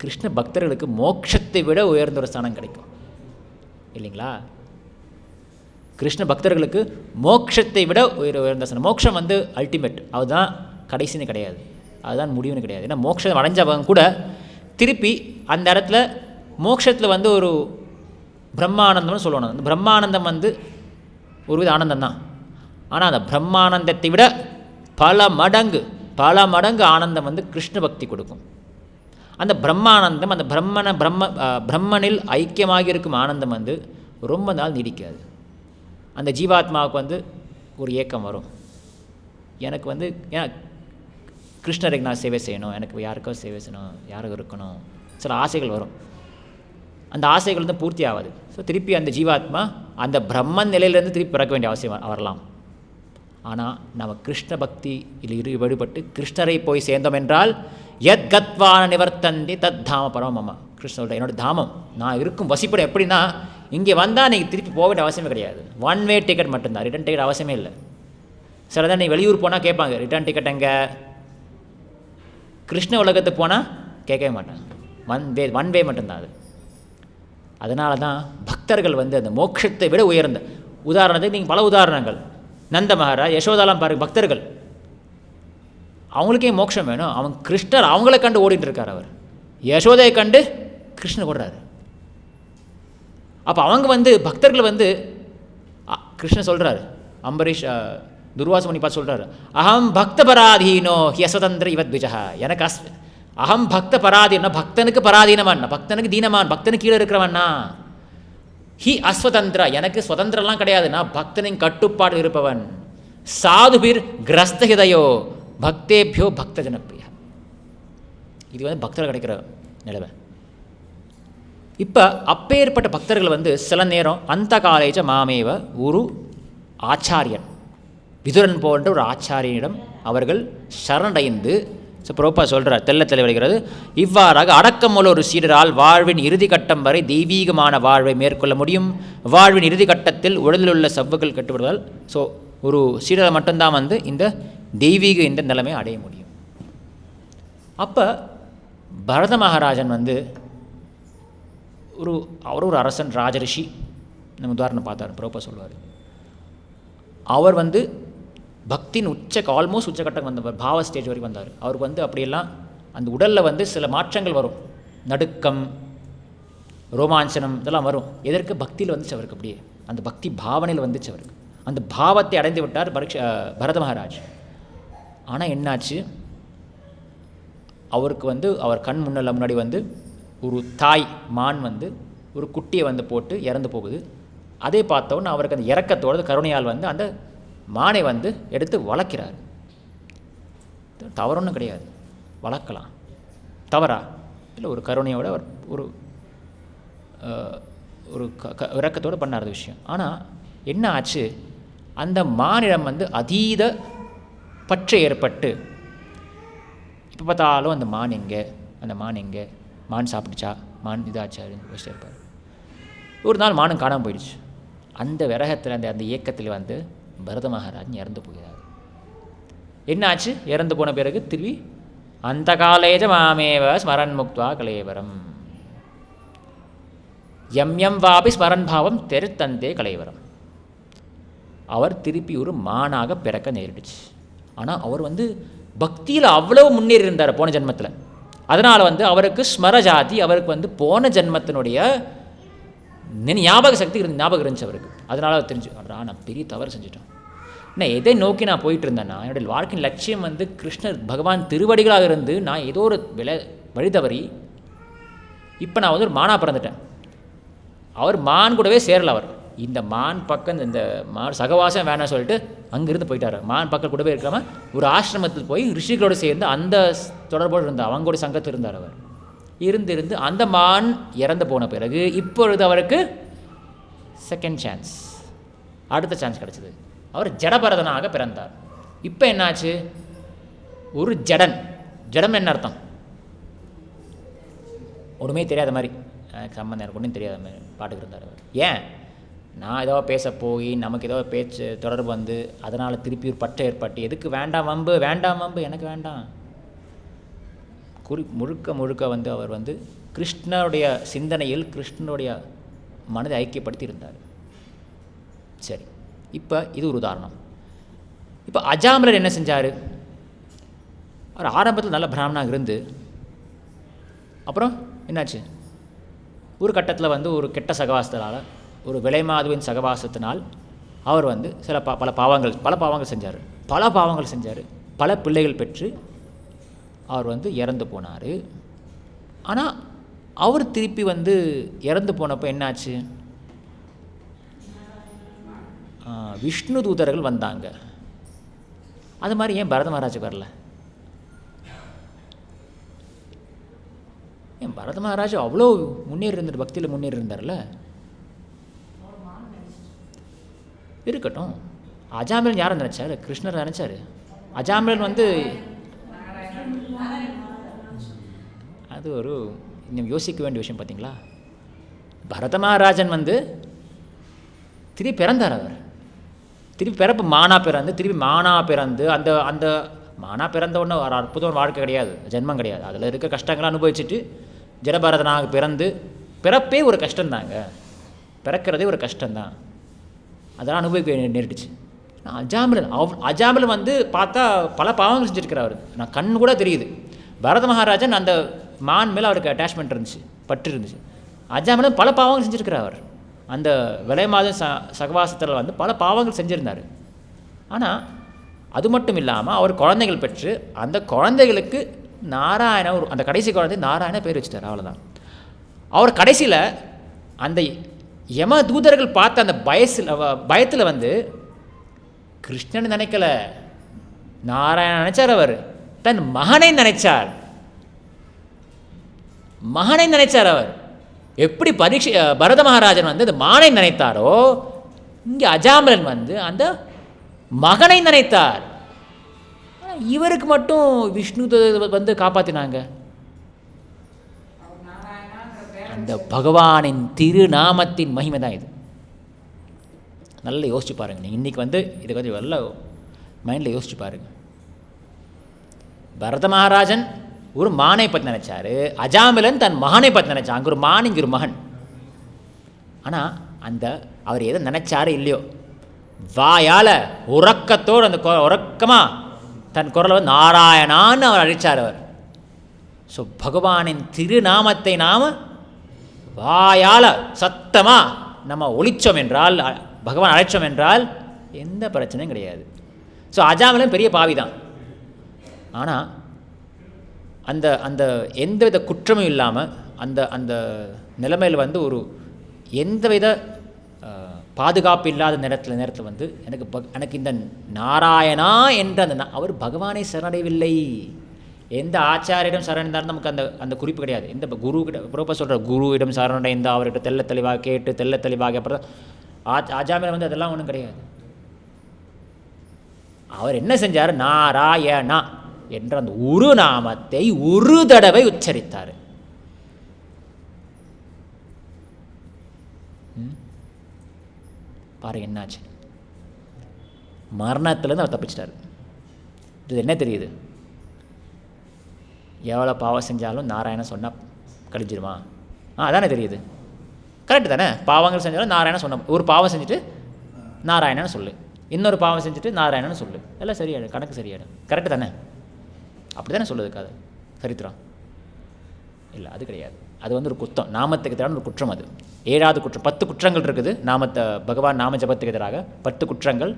கிருஷ்ண பக்தர்களுக்கு மோட்சத்தை விட உயர்ந்த ஒரு ஸ்தானம் கிடைக்கும் இல்லைங்களா? கிருஷ்ண பக்தர்களுக்கு மோட்சத்தை விட உயர்ந்த ஸ்தானம். மோட்சம் வந்து அல்டிமேட், அதுதான் கடைசின்னு கிடையாது, அதுதான் முடிவுன்னு கிடையாது. ஏன்னா மோட்சம் அடைஞ்சவங்க கூட திருப்பி அந்த இடத்துல மோட்சத்தில் வந்து ஒரு பிரம்மானந்தம்னு சொல்லணும். அந்த பிரம்மானந்தம் வந்து ஒரு வித ஆனந்தம் தான். ஆனால் அந்த பிரம்மானந்தத்தை விட பல மடங்கு ஆனந்தம் வந்து கிருஷ்ண பக்தி கொடுக்கும். அந்த பிரம்மானந்தம், அந்த பிரம்மனில் ஐக்கியமாக இருக்கும் ஆனந்தம் வந்து ரொம்ப நாள் நீடிக்காது. அந்த ஜீவாத்மாவுக்கு வந்து ஒரு ஏக்கம் வரும், எனக்கு வந்து ஏன் கிருஷ்ணருக்கு நான் சேவை செய்யணும், எனக்கு யாருக்கோ சேவை செய்யணும், யாருக்கும் இருக்கணும், சில ஆசைகள் வரும். அந்த ஆசைகள் வந்து பூர்த்தி ஆகாது. ஸோ திருப்பி அந்த ஜீவாத்மா அந்த பிரம்மன் நிலையிலேருந்து திருப்பி பிறக்க வேண்டிய அவசியம் வரலாம். ஆனால் நம்ம கிருஷ்ண பக்தியில் ஈடுபட்டு கிருஷ்ணரை போய் சேர்ந்தோம் என்றால் யத் கத்வான நிவர்த்தந்தி தத் தாம பரமம. கிருஷ்ண சொல்கிற என்னோடய தாமம், நான் இருக்கும் வசிப்படம் எப்படின்னா, இங்கே வந்தால் நீங்கள் திருப்பி போக வேண்டிய அவசியமே கிடையாது. ஒன் வே டிக்கெட் மட்டும்தான், ரிட்டன் டிக்கெட் அவசியமே இல்லை. சிலதான் நீ வெளியூர் போனால் கேட்பாங்க, ரிட்டன் டிக்கெட் எங்கே? கிருஷ்ண உலகத்துக்கு போனால் கேட்கவே மாட்டாங்க, ஒன் வே மட்டும்தான் அது. அதனால தான் பக்தர்கள் வந்து அந்த மோட்சத்தை விட உயர்ந்த, உதாரணத்துக்கு நீங்கள் பல உதாரணங்கள், நந்த மகாராஜ், யசோதாலாம் பாருங்க, பக்தர்கள், அவங்களுக்கே மோட்சம் வேணும். அவங்க கிருஷ்ணர் அவங்கள கண்டு ஓடிட்டு இருக்கார். அவர் யசோதையை கண்டு கிருஷ்ணர் ஓடுறாரு. அப்போ அவங்க வந்து பக்தர்கள் வந்து கிருஷ்ணர் சொல்கிறார், அம்பரீஷ் துர்வாச முனி பார்த்து சொல்கிறார், அகம் பக்த பராதீனோ ஹியஸ்வதந்திர இவத் விஜா. எனக்கு அகம் பக்த பராதீனா, பக்தனுக்கு பராதீனமான், பக்தனுக்கு தீனமான், பக்தனுக்கு கீழே இருக்கிறவன்னா. ஹி அஸ்வதந்திர, எனக்கு சுதந்திரம்லாம் கிடையாது, நான் பக்தனின் கட்டுப்பாடு இருப்பவன். சாதுபிர் கிரஸ்தஹிதயோ பக்தேபியோ பக்த ஜனப்பிரியா. இது வந்து பக்தர்கள் கிடைக்கிற நிலைமை. இப்போ அப்பேற்பட்ட பக்தர்கள் வந்து சில நேரம் அந்த காலேஜ மாமேவ ஒரு ஆச்சாரியன், விதுரன் போன்ற ஒரு ஆச்சாரியனிடம் அவர்கள் சரணடைந்து, பிரபா சொல்கிறார், தெல்ல விளைகிறது, இவ்வாறாக அடக்கமுள்ள ஒரு சீடரால் வாழ்வின் இறுதி கட்டம் வரை தெய்வீகமான வாழ்வை மேற்கொள்ள முடியும். வாழ்வின் இறுதி கட்டத்தில் உடலில் உள்ள சவ்வுகள் கட்டுப்படுவதால், ஸோ ஒரு சீடரை மட்டும்தான் வந்து இந்த தெய்வீக இந்த நிலைமை அடைய முடியும். அப்போ பரத மகாராஜன் வந்து அவர் ஒரு அரசன், ராஜரிஷி. நம்ம உதாரணம் பார்த்தார், பிரபா சொல்வார். அவர் வந்து பக்தின் ஆல்மோஸ்ட் உச்சக்கட்டம் வந்தவர், பாவ ஸ்டேஜ் வரைக்கும் வந்தார். அவருக்கு வந்து அப்படியெல்லாம் அந்த உடலில் வந்து சில மாற்றங்கள் வரும், நடுக்கம், ரோமாஞ்சனம் இதெல்லாம் வரும். எதற்கு? பக்தியில் வந்துச்சு அவருக்கு, அப்படியே அந்த பக்தி பாவனையில் வந்துச்சு அவருக்கு. அந்த பாவத்தை அடைந்து விட்டார் பரத மகாராஜ். ஆனால் என்னாச்சு, அவருக்கு வந்து அவர் கண் முன்னால் வந்து ஒரு தாய் மான் வந்து ஒரு குட்டியை வந்து போட்டு இறந்து போகுது. அதே பார்த்தோன்னு அவருக்கு அந்த இறக்கத்தோடு கருணையால் வந்து அந்த மானை வந்து எடுத்து வளர்க்கிறார். தவறொன்றும் கிடையாது, வளர்க்கலாம், தவறா இல்லை. ஒரு கருணையோட ஒரு ஒரு இறக்கத்தோடு பண்ணாத விஷயம். ஆனால் என்ன ஆச்சு, அந்த மானிடம் வந்து அதீத பற்று ஏற்பட்டு, இப்போ பார்த்தாலும் அந்த மான் எங்கே, அந்த மான் எங்கே, மான் சாப்பிடுச்சா, மான் இதாச்சா வச்சுட்டு இருப்பார். ஒரு நாள் மானும் காணாமல் போயிடுச்சு. அந்த விரகத்தில் அந்த இயக்கத்தில் வந்து பரத மகாராஜன் இறந்து போகிறார். என்ன ஆச்சு? இறந்து போன பிறகு திரும்பி அந்த காலேஜ மாமேவ ஸ்மரன் முக்த்வா கலேவரம் எம் வாபி ஸ்மரன் பாவம் தெருத்தந்தே கலேவரம். அவர் திருப்பி ஒரு மானாக பிறக்க நேரிடுச்சு. ஆனால் அவர் பக்தியில் அவ்வளவு முன்னேறி இருந்தார் போன ஜென்மத்தில். அதனால் அவருக்கு ஸ்மரஜாதி, அவருக்கு போன ஜென்மத்தினுடைய ஞாபக சக்தி ஞாபகம் இருந்துச்சு அவருக்கு. அதனால் அவர் தெரிஞ்சு நான் பெரிய தவறு செஞ்சுட்டேன். நான் எதை நோக்கி நான் போயிட்டு இருந்தேன்னா, என்னுடைய வாழ்க்கையின் லட்சியம் கிருஷ்ணர் பகவான் திருவடிகளாக இருந்து நான் ஏதோ ஒரு வழி தவறி இப்போ நான் ஒரு மானாக பிறந்துட்டேன். அவர் மான் கூடவே சேரல. அவர் இந்த மான் பக்கம் இந்த சகவாசம் வேணாம் சொல்லிட்டு அங்கேருந்து போயிட்டார். மான் பக்கம் கூடவே இருக்காமல் ஒரு ஆசிரமத்தில் போய் ரிஷிகளோடு சேர்ந்து அந்த தொடர்போடு இருந்தார். அவங்களோட சங்கத்தில் இருந்தார். அவர் இருந்து அந்த மான் இறந்து போன பிறகு இப்பொழுது அவருக்கு செகண்ட் சான்ஸ், அடுத்த சான்ஸ் கிடச்சிது. அவர் ஜடபரதனாக பிறந்தார். இப்போ என்னாச்சு? ஒரு ஜடம் என்ன அர்த்தம்? ஒன்றுமே தெரியாத மாதிரி, எனக்கு சம்மந்தம் எனக்கு ஒன்றும் தெரியாத மாதிரி பாட்டுக்கு இருந்தார் அவர். ஏன்? நான் ஏதோ பேச போய் நமக்கு ஏதோ பேச்சு தொடர்பு அதனால் திருப்பி ஒரு பற்று ஏற்பட்டு, எதுக்கு வேண்டாம் வம்பு எனக்கு வேண்டாம். முழுக்க அவர் கிருஷ்ணனுடைய சிந்தனையில் கிருஷ்ணனுடைய மனதை ஐக்கியப்படுத்தி இருந்தார். சரி, இப்போ இது ஒரு உதாரணம். இப்போ அஜாமிலர் என்ன செஞ்சார்? அவர் ஆரம்பத்தில் நல்ல பிராமணாக இருந்து அப்புறம் என்னாச்சு? ஒரு கட்டத்தில் ஒரு கெட்ட சகவாசத்தினால், ஒரு விலைமாதுவின் சகவாசத்தினால் அவர் சில பல பாவங்கள் செஞ்சார். பல பிள்ளைகள் பெற்று அவர் இறந்து போனார். ஆனால் அவர் திருப்பி இறந்து போனப்போ என்னாச்சு? விஷ்ணு தூதர்கள் வந்தாங்க. அது மாதிரி ஏன் பரத மகாராஜுக்கு வரல? ஏன் பரத மகாராஜ் அவ்வளோ முன்னேறி இருந்தார், பக்தியில் முன்னேறி இருந்தார்ல. இருக்கட்டும், அஜாமிலன் யாரை நினச்சார்? கிருஷ்ணர் நினச்சார். அஜாமிலன் அது ஒரு இன்னும் யோசிக்க வேண்டிய விஷயம். பார்த்தீங்களா, பரத மகாராஜன் திருப்பி பிறந்தார். அவர் திருப்பி பிறப்பு திருப்பி மானா பிறந்து அந்த அந்த மானா பிறந்த உடனே ஒரு அற்புதம் வாழ்க்கை கிடையாது, ஜென்மம் கிடையாது. அதில் இருக்க கஷ்டங்களை அனுபவிச்சுட்டு ஜடபரதனாக பிறப்பே ஒரு கஷ்டந்தாங்க, பிறக்கிறதே ஒரு கஷ்டம்தான். அதெல்லாம் அனுபவிக்க நேரிட்டுச்சு. அஜாமிலன் பார்த்தா பல பாவங்கள் செஞ்சுருக்கிறார். நான் கண் கூட தெரியுது. பரத மகாராஜன் அந்த மான் மேலே அவருக்கு அட்டாச்மெண்ட் இருந்துச்சு, பற்று இருந்துச்சு. அஜாமிலன் பல பாவங்கள் செஞ்சுருக்கிறார். அவர் அந்த விலை மாதம் சகவாசத்தில் பல பாவங்கள் செஞ்சுருந்தார். ஆனால் அது மட்டும் இல்லாமல் அவர் குழந்தைகள் பெற்று அந்த குழந்தைகளுக்கு நாராயண அந்த கடைசி குழந்தை நாராயண பேர் வச்சுட்டார். அவ்வளோதான். அவர் கடைசியில் அந்த யம தூதர்கள் பார்த்த அந்த பயத்தில் கிருஷ்ணன் நினைக்கல, நாராயணன் நினைச்சார். அவர் தன் மகனை நினைச்சார். அவர் எப்படி பரத மகாராஜன் அந்த மானை நினைத்தாரோ, இங்கே அஜாமிலன் அந்த மகனை நினைத்தார். இவருக்கு மட்டும் விஷ்ணு காப்பாற்றினாங்க. அந்த பகவானின் திருநாமத்தின் மகிமை தான் இது. நல்லா யோசிச்சு பாருங்க. நீங்கள் இன்றைக்கி இதை கொஞ்சம் நல்ல மைண்டில் யோசிச்சு பாருங்க. பரத மகாராஜன் ஒரு மானை பற்றி நினைச்சாரு, அஜாமிலன் தன் மகனை பற்றி நினைச்சான். அங்கே ஒரு மான், இங்கே ஒரு மகன். ஆனால் அவர் எதை நினைச்சாரு இல்லையோ, வாயால் உறக்கத்தோடு அந்த உறக்கமாக தன் குரலை நாராயணான்னு அவர் அழைச்சார். அவர் ஸோ பகவானின் திருநாமத்தை நாம் வாயால் சத்தமாக நம்ம ஒழிச்சோம் என்றால், பகவான் அழைச்சோம் என்றால் எந்த பிரச்சனையும் கிடையாது. ஸோ அஜாமிலன் பெரிய பாவி தான். ஆனால் அந்த அந்த எந்தவித குற்றமும் இல்லாமல் அந்த அந்த நிலைமையில் ஒரு எந்தவித பாதுகாப்பு இல்லாத நேரத்தில் எனக்கு இந்த நாராயணா என்ற அந்த அவர் பகவானை சரணடையவில்லை. எந்த ஆச்சாரியிடம் சரணடைந்தாலும் நமக்கு அந்த அந்த குறிப்பு கிடையாது. எந்த குரு கிட்ட புரோப்பா சொல்கிற குருவிடம் சரணடைந்தால் அவர்கிட்ட தெல்ல தெளிவாக கேட்டு தெல்ல தெளிவாக அப்புறம் ஆச்சாமியில் அதெல்லாம் ஒன்றும் கிடையாது. அவர் என்ன செஞ்சார்? நாராயணா என்ற அந்த ஒரு நாமத்தை ஒரு தடவை உச்சரித்தார். பாரு என்னாச்சு, மரணத்திலேருந்து அவர் தப்பிச்சிட்டார். இது என்ன தெரியுது? எவ்வளோ பாவம் செஞ்சாலும் நாராயணன் சொன்னால் கழிஞ்சிருமா? அதானே தெரியுது. கரெக்டு தானே? பாவங்கள் செஞ்சாலும் நாராயணன் சொன்ன, ஒரு பாவம் செஞ்சுட்டு நாராயணன் சொல்லு, இன்னொரு பாவம் செஞ்சுட்டு நாராயணன் சொல்லு, எல்லாம் சரியாயிடும், கணக்கு சரியாயிடும். கரெக்டு தானே? அப்படி தானே சொல்லுது கதை சரித்திரம்? இல்லை, அது கிடையாது. அது வந்து ஒரு குத்தம், நாமத்துக்கு எதிரான ஒரு குற்றம். அது 7வது குற்றம். 10 குற்றங்கள் இருக்குது நாமத்தை, பகவான் நாம ஜபத்துக்கு எதிராக 10 குற்றங்கள்.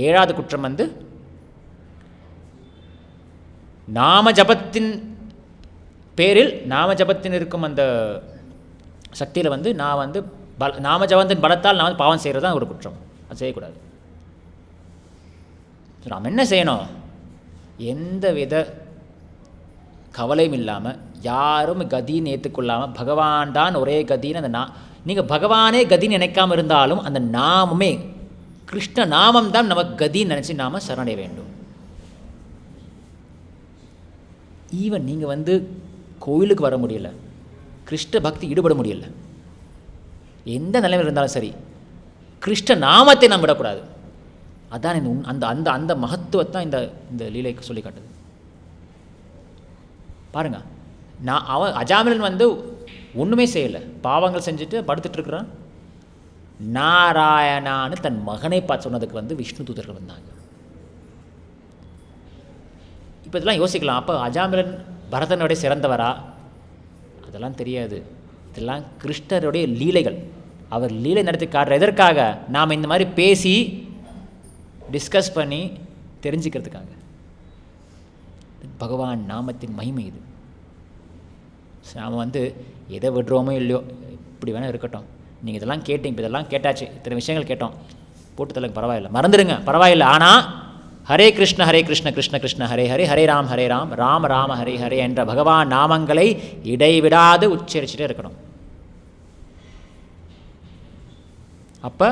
7வது குற்றம் வந்து நாம ஜபத்தின் பேரில், நாம ஜபத்தின் இருக்கும் அந்த சக்தியில் வந்து நான் வந்து நாம ஜபத்தின் பலத்தால் நான் வந்து பாவம் செய்கிறது தான் ஒரு குற்றம். அது செய்யக்கூடாது. நாம் என்ன செய்யணும்? எந்த வித கவலையும் இல்லாமல், யாரும் கதின்னு ஏற்றுக்கொள்ளாமல், பகவான் தான் ஒரே கதின்னு அந்த நீங்கள் பகவானே கதின்னு நினைக்காமல் இருந்தாலும் அந்த நாமமே, கிருஷ்ண நாமம் தான் நமக்கு கதின்னு நினச்சி நாம் சரணடைய வேண்டும். ஈவன் நீங்கள் வந்து கோயிலுக்கு வர முடியல, கிருஷ்ண பக்தி ஈடுபட முடியல, எந்த நிலைமையில் இருந்தாலும் சரி, கிருஷ்ண நாமத்தை நாம் விடக்கூடாது. அதான் இந்த அந்த அந்த அந்த மகத்துவத்தான் இந்த இந்த லீலைக்கு சொல்லி காட்டுது. பாருங்கள், அஜாமிலன் வந்து ஒன்றுமே செய்யலை, பாவங்கள் செஞ்சுட்டு படுத்துட்ருக்குறான். நாராயணான்னு தன் மகனை பார்த்து சொன்னதுக்கு வந்து விஷ்ணு தூதர்கள் வந்தாங்க. இப்போ இதெல்லாம் யோசிக்கலாம். அப்போ அஜாமிலன் பரதனுடைய சிறந்தவரா? அதெல்லாம் தெரியாது. இதெல்லாம் கிருஷ்ணருடைய லீலைகள். அவர் லீலை நடத்தி காட்டுற எதற்காக? நாம் இந்த மாதிரி பேசி டிஸ்கஸ் பண்ணி தெரிஞ்சுக்கிறதுக்காக. பகவான் நாமத்தின் மகிமை இது. நாம் வந்து எதை விடுறோமோ இல்லையோ, இப்படி வேணால் இருக்கட்டும், நீங்கள் இதெல்லாம் கேட்டீங்க, இப்போ இதெல்லாம் கேட்டாச்சு, இத்தனை விஷயங்கள் கேட்டோம், போட்டு தரல, பரவாயில்ல, மறந்துடுங்க, பரவாயில்லை. ஆனால் ஹரே கிருஷ்ண கிருஷ்ண கிருஷ்ண ஹரே ஹரே, ஹரே ராம் ராம ராம ஹரே ஹரே என்ற பகவான் நாமங்களை இடைவிடாது உச்சரிச்சுட்டே இருக்கணும். அப்போ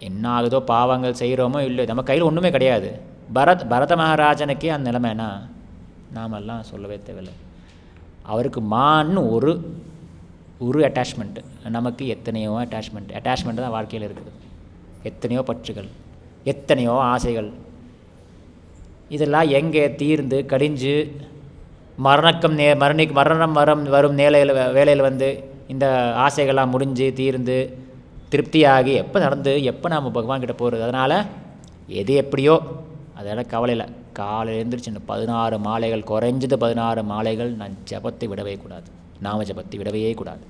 என்ன ஆகுதோ, பாவங்கள் செய்கிறோமோ இல்லையோ, நம்ம கையில் ஒன்றுமே கிடையாது. பரத மகாராஜனுக்கே அந்த நிலைமைனா நாமெல்லாம் சொல்லவே தேவையில்லை. அவருக்கு மான்னு ஒரு அட்டாச்மெண்ட்டு, நமக்கு எத்தனையோ அட்டாச்மெண்ட்டு தான் வாழ்க்கையில் இருக்குது. எத்தனையோ பற்றுகள், எத்தனையோ ஆசைகள். இதெல்லாம் எங்கே தீர்ந்து கடிஞ்சு மரணம் வரும் வேலையில் வந்து இந்த ஆசைகள்லாம் முடிஞ்சு தீர்ந்து திருப்தியாகி எப்போ நாம் பகவான்கிட்ட போகிறது? அதனால் எது எப்படியோ அதெல்லாம் கவலை இல்லை. காலையில் எழுந்திரிச்சு 16 மாலைகள், குறைஞ்சது 16 மாலைகள் நான் ஜபத்தை விடவே கூடாது, நாம ஜபத்தை விடவே கூடாது.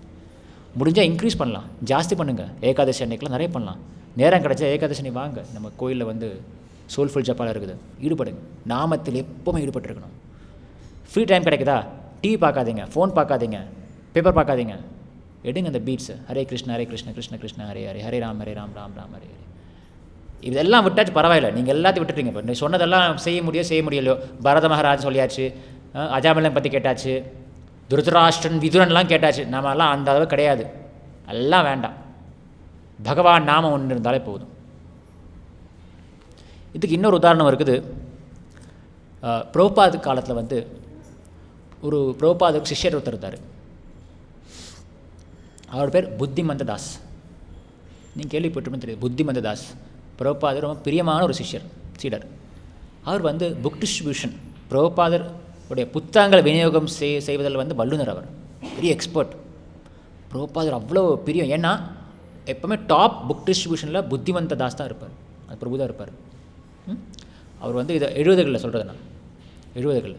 முடிஞ்சால் இன்க்ரீஸ் பண்ணலாம், ஜாஸ்தி பண்ணுங்கள். ஏகாதசி அன்னைக்கெலாம் நிறைய பண்ணலாம். நேரம் கிடச்சா ஏகாதசி வாங்க, நம்ம கோயிலில் வந்து சோல்ஃபுல் ஜப்பால் இருக்குது, ஈடுபடுங்க. நாமத்தில் எப்போவுமே ஈடுபட்டுருக்கணும். ஃப்ரீ டைம் கிடைக்குதா? டிவி பார்க்காதீங்க, ஃபோன் பார்க்காதீங்க, பேப்பர் பார்க்காதீங்க, எடுங்க அந்த பீட்ஸு. ஹரே கிருஷ்ண கிருஷ்ண கிருஷ்ண ஹரே ஹரே, ஹரே ராம் ராம் ராம் ஹரே ஹரே. இதெல்லாம் விட்டாச்சு, பரவாயில்ல, நீங்கள் எல்லாத்தையும் விட்டுட்டீங்க. இப்போ நீ சொன்னதெல்லாம் செய்ய முடியலையோ, பரத மகாராஜ் சொல்லியாச்சு, அஜாமிலன் பற்றி கேட்டாச்சு, துருதராஷ்டிரன் விதுரன்லாம் கேட்டாச்சு. நம்மலாம் அந்த அளவு கிடையாது, எல்லாம் வேண்டாம். பகவான் நாமம் ஒன்று இருந்தாலே போதும். இதுக்கு இன்னொரு உதாரணம் இருக்குது. பிரபுபாது காலத்தில் வந்து ஒரு பிரபுபாதுக்கு சிஷ்யர் ஒருத்தர் இருந்தார். அவர் பேர் புத்திமந்த தாஸ். நீங்கள் கேள்விப்பட்டிருப்பேன்னு தெரியுது. புத்திமந்த தாஸ் பிரபுபாதர் ரொம்ப பிரியமான ஒரு சீடர். அவர் வந்து புக் டிஸ்ட்ரிபியூஷன், பிரபுபாதர் உடைய புத்தகங்களை விநியோகம் செய்வதில் வந்து வல்லுநர். அவர் பெரிய எக்ஸ்பர்ட். பிரபுபாதர் அவ்வளோ பிரியம். ஏன்னா எப்போவுமே டாப் புக் டிஸ்ட்ரிபியூஷனில் புத்திமந்த தாஸ் தான் இருப்பார், அது பிரபு தான் இருப்பார். அவர் வந்து இதை 70களில் சொல்கிறது. நான் 70களில்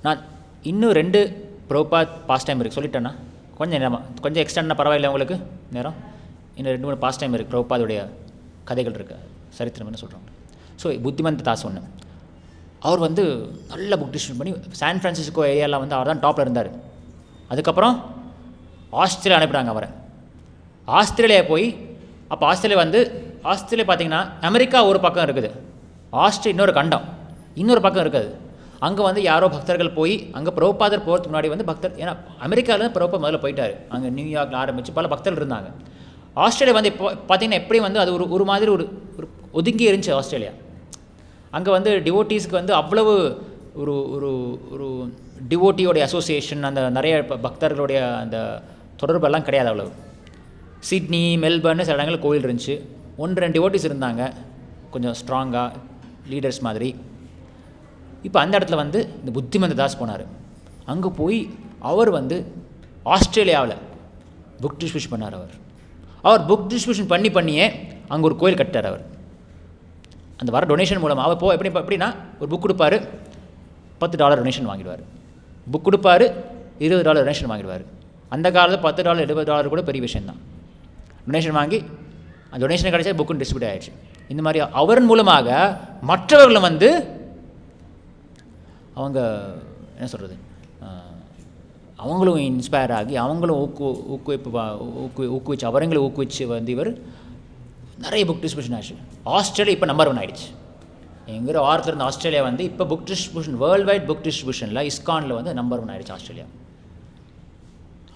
நான் இன்னும் 2 பிரபுபாத் பாஸ்ட் டைம் இருக்குது சொல்லிட்டேன்னா, கொஞ்சம் எக்ஸ்டெண்டா பரவாயில்லை உங்களுக்கு நேரம். இன்னும் 2-3 பாஸ்ட் டைம் இருக்குது. பிரபுபாதுடைய கதைகள் இருக்குது, சரித்திரம்னு சொல்கிறாங்க. ஸோ புத்திமந்த தாஸ் ஒன்று. அவர் வந்து நல்ல புக் டிஸ்ட்ரிபியூட் பண்ணி சான் ஃப்ரான்சிஸ்கோ ஏரியாவில் வந்து அவர் தான் டாப்பில் இருந்தார். அதுக்கப்புறம் ஆஸ்திரேலியா அனுப்புகிறாங்க அவரை. ஆஸ்திரேலியா போய், அப்போ ஆஸ்திரேலியா பார்த்திங்கன்னா அமெரிக்கா ஒரு பக்கம் இருக்குது, ஆஸ்திரேலியா இன்னொரு கண்டம் இன்னொரு பக்கம் இருக்குது. அங்கே வந்து யாரோ பக்தர்கள் போய், அங்கே பிரபுபாதர் போகிறதுக்கு முன்னாடி வந்து பக்தர், ஏன்னா அமெரிக்காவில் பிரபுபா முதல்ல போயிட்டார், அங்கே நியூயார்க்கில் ஆரம்பித்து பல பக்தர்கள் இருந்தாங்க. ஆஸ்திரேலியா வந்து இப்போ பார்த்திங்கன்னா எப்படி வந்து அது ஒரு மாதிரி ஒரு ஒதுங்கி இருந்துச்சு ஆஸ்திரேலியா. அங்கே வந்து டிவோட்டீஸ்க்கு வந்து அவ்வளவு ஒரு டிவோட்டியோடைய அசோசியேஷன், அந்த நிறைய பக்தர்களுடைய அந்த தொடர்பெல்லாம் கிடையாது அவ்வளவு. சிட்னி, மெல்பர்னு சில இடங்களில் கோயில் இருந்துச்சு. 1-2 டிவோட்டிஸ் இருந்தாங்க, கொஞ்சம் ஸ்ட்ராங்காக லீடர்ஸ் மாதிரி. இப்போ அந்த இடத்துல வந்து இந்த புத்திமந்த தாஸ் போனார். அங்கே போய் அவர் வந்து ஆஸ்திரேலியாவில் புக் டிஸ்ட்ரிபியூஷன் பண்ணார். அவர் புக் டிஸ்ட்ரிபியூஷன் பண்ணியே அங்கே ஒரு கோயில் கட்டார். அவர் அந்த வர டொனேஷன் மூலமாக அவர் எப்படின்னா ஒரு புக் கொடுப்பார், $10 டொனேஷன் வாங்கிடுவார். புக் கொடுப்பார், $20 டொனேஷன் வாங்கிடுவார். அந்த காலத்தில் $10 $20 கூட பெரிய விஷயந்தான். டொனேஷன் வாங்கி அந்த டொனேஷன் கிடைச்சா புக்கு டிஸ்ட்ரிபியூட் ஆகிடுச்சு. இந்த மாதிரி அவரின் மூலமாக மற்றவர்களும் வந்து அவங்க என்ன சொல்கிறது, அவங்களும் இன்ஸ்பயர் ஆகி அவங்களும் ஊக்குவிச்சு அவங்களும் ஊக்குவிச்சு வந்து இவர் நிறைய புக் டிஸ்ட்ரிபியூஷன் ஆச்சு. ஆஸ்திரேலியா இப்போ நம்பர் 1 ஆகிடுச்சு. எங்கிற வாரத்தில் இருந்த ஆஸ்திரேலியா வந்து இப்போ புக் டிஸ்ட்ரிபியூஷன் வேர்ல்டு வைட் புக் டிஸ்ட்ரிபியூஷனில் இஸ்கானில் வந்து நம்பர் 1 ஆகிடுச்சு ஆஸ்திரேலியா.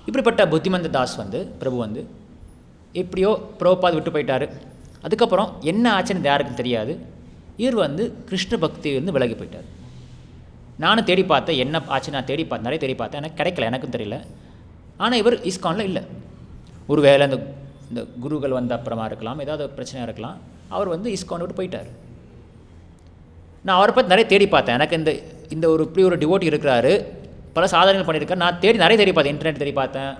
இப்படிப்பட்ட புத்திமந்த தாஸ் வந்து பிரபு வந்து எப்படியோ பிரபுபாத் விட்டு போயிட்டார். அதுக்கப்புறம் என்ன ஆச்சுன்னு யாருக்கும் தெரியாது. இவர் வந்து கிருஷ்ண பக்தி வந்து விலகி போயிட்டார். நானும் தேடி பார்த்தேன் என்ன ஆச்சு, நான் நிறைய தேடி பார்த்தேன், எனக்கு கிடைக்கல, எனக்கும் தெரியல. ஆனால் இவர் இஸ்கானில் இல்லை. ஒரு வேளை இந்த குருக்கள் வந்த அப்புறமா இருக்கலாம், ஏதாவது பிரச்சனையாக இருக்கலாம், அவர் வந்து இஸ்கான் விட்டு போயிட்டார். நான் அவரை பற்றி நிறைய தேடி பார்த்தேன். எனக்கு இந்த ஒரு இப்படி ஒரு டிவோட்டி இருக்கிறாரு, பல சாதனைகள் பண்ணியிருக்காரு. நான் நிறைய தேடி பார்த்தேன், இன்டர்நெட் தேடி பார்த்தேன்,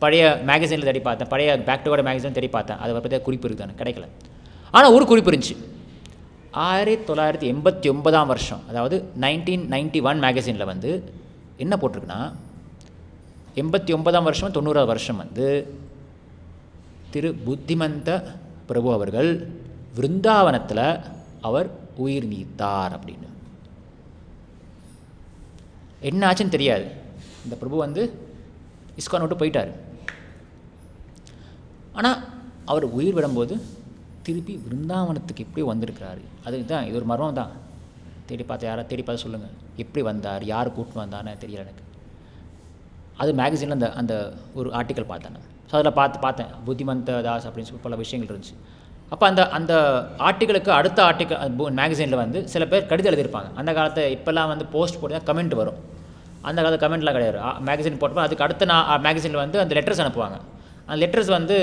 பழைய மேகசினில் தேடி பார்த்தேன், பழைய பேக் டு பேக் மேகசின் தேடி பார்த்தேன். அதை பற்றி குறிப்பு இருக்குதானு கிடைக்கல. ஆனால் ஒரு குறிப்பு இருந்துச்சு. 1989 அதாவது 1991 மேகசினில் வந்து என்ன போட்டிருக்குன்னா, 89 90 வந்து திரு புத்திமந்த பிரபு அவர்கள் விருந்தாவனத்தில் அவர் உயிர் நீத்தார் அப்படின்னு. என்ன ஆச்சுன்னு தெரியாது. இந்த பிரபு வந்து இஸ்கான் விட்டு போயிட்டார். ஆனால் அவர் உயிர் விடும்போது திருப்பி விருந்தாவனத்துக்கு எப்படி வந்திருக்கிறாரு, அதுதான் இது ஒரு மர்மம் தான். தேடி பார்த்து சொல்லுங்கள், எப்படி வந்தார், யார் கூட்டின்னு வந்தான்னு தெரியல எனக்கு. அது மேகசினில் அந்த ஒரு ஆர்டிக்கல் பார்த்தேன் நான். ஸோ அதில் பார்த்தேன் புத்திமந்த தாஸ் அப்படின்னு சொல்லி பல விஷயங்கள் இருந்துச்சு. அப்போ அந்த ஆர்டிக்கலுக்கு அடுத்த ஆர்டிக்கல் மேகசினில் வந்து சில பேர் கடிதம் எழுதியிருப்பாங்க. அந்த காலத்தை இப்போல்லாம் வந்து போஸ்ட் போட்டு கமெண்ட் வரும். அந்த காலத்து கமெண்ட்லாம் கிடையாது. மேகசின் போட்டப்போ அதுக்கு அடுத்த மேகசினில் வந்து அந்த லெட்டர்ஸ் அனுப்புவாங்க. அந்த லெட்டர்ஸ் வந்து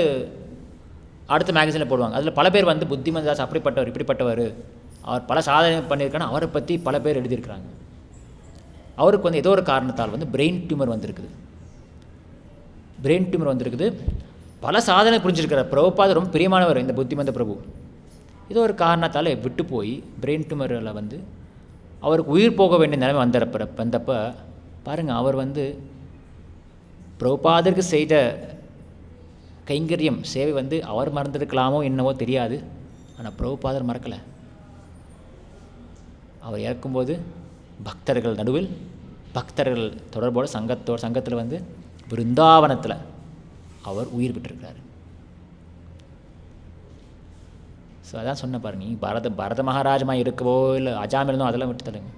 அடுத்த மேகசினில் போடுவாங்க. அதில் பல பேர் வந்து புத்திமந்த தாஸ் அப்படிப்பட்டவர் இப்படிப்பட்டவர், அவர் பல சாதனை பண்ணியிருக்காங்கன்னா அவரை பற்றி பல பேர் எழுதியிருக்கிறாங்க. அவருக்கு வந்து ஏதோ ஒரு காரணத்தால் வந்து பிரெயின் டியூமர் வந்திருக்குது. பல சாதனை புரிஞ்சிருக்கிறார். பிரபுபாத் ரொம்ப பிரியமானவர் இந்த புத்திமந்த பிரபு. ஏதோ ஒரு காரணத்தால் விட்டு போய் பிரெயின் டியூமரில் வந்து அவருக்கு உயிர் போக வேண்டிய நிலைமை வந்தப்போ பாருங்கள், அவர் வந்து பிரபுபாதருக்கு செய்த கைங்கரியம் சேவை வந்து அவர் மறந்துருக்கலாமோ என்னவோ தெரியாது. ஆனால் பிரபுபாதர் மறக்கலை. அவர் இறக்கும்போது பக்தர்கள் நடுவில் பக்தர்கள் தொடர்போட சங்கத்தில் வந்து விருந்தாவனத்தில் அவர் உயிர் பெற்றிருக்கிறார். ஸோ அதான் சொன்ன பாருங்க, நீ பரத மகாராஜமாக இருக்கவோ இல்லை அஜாமிலனோ அதெல்லாம் விட்டு தருங்க.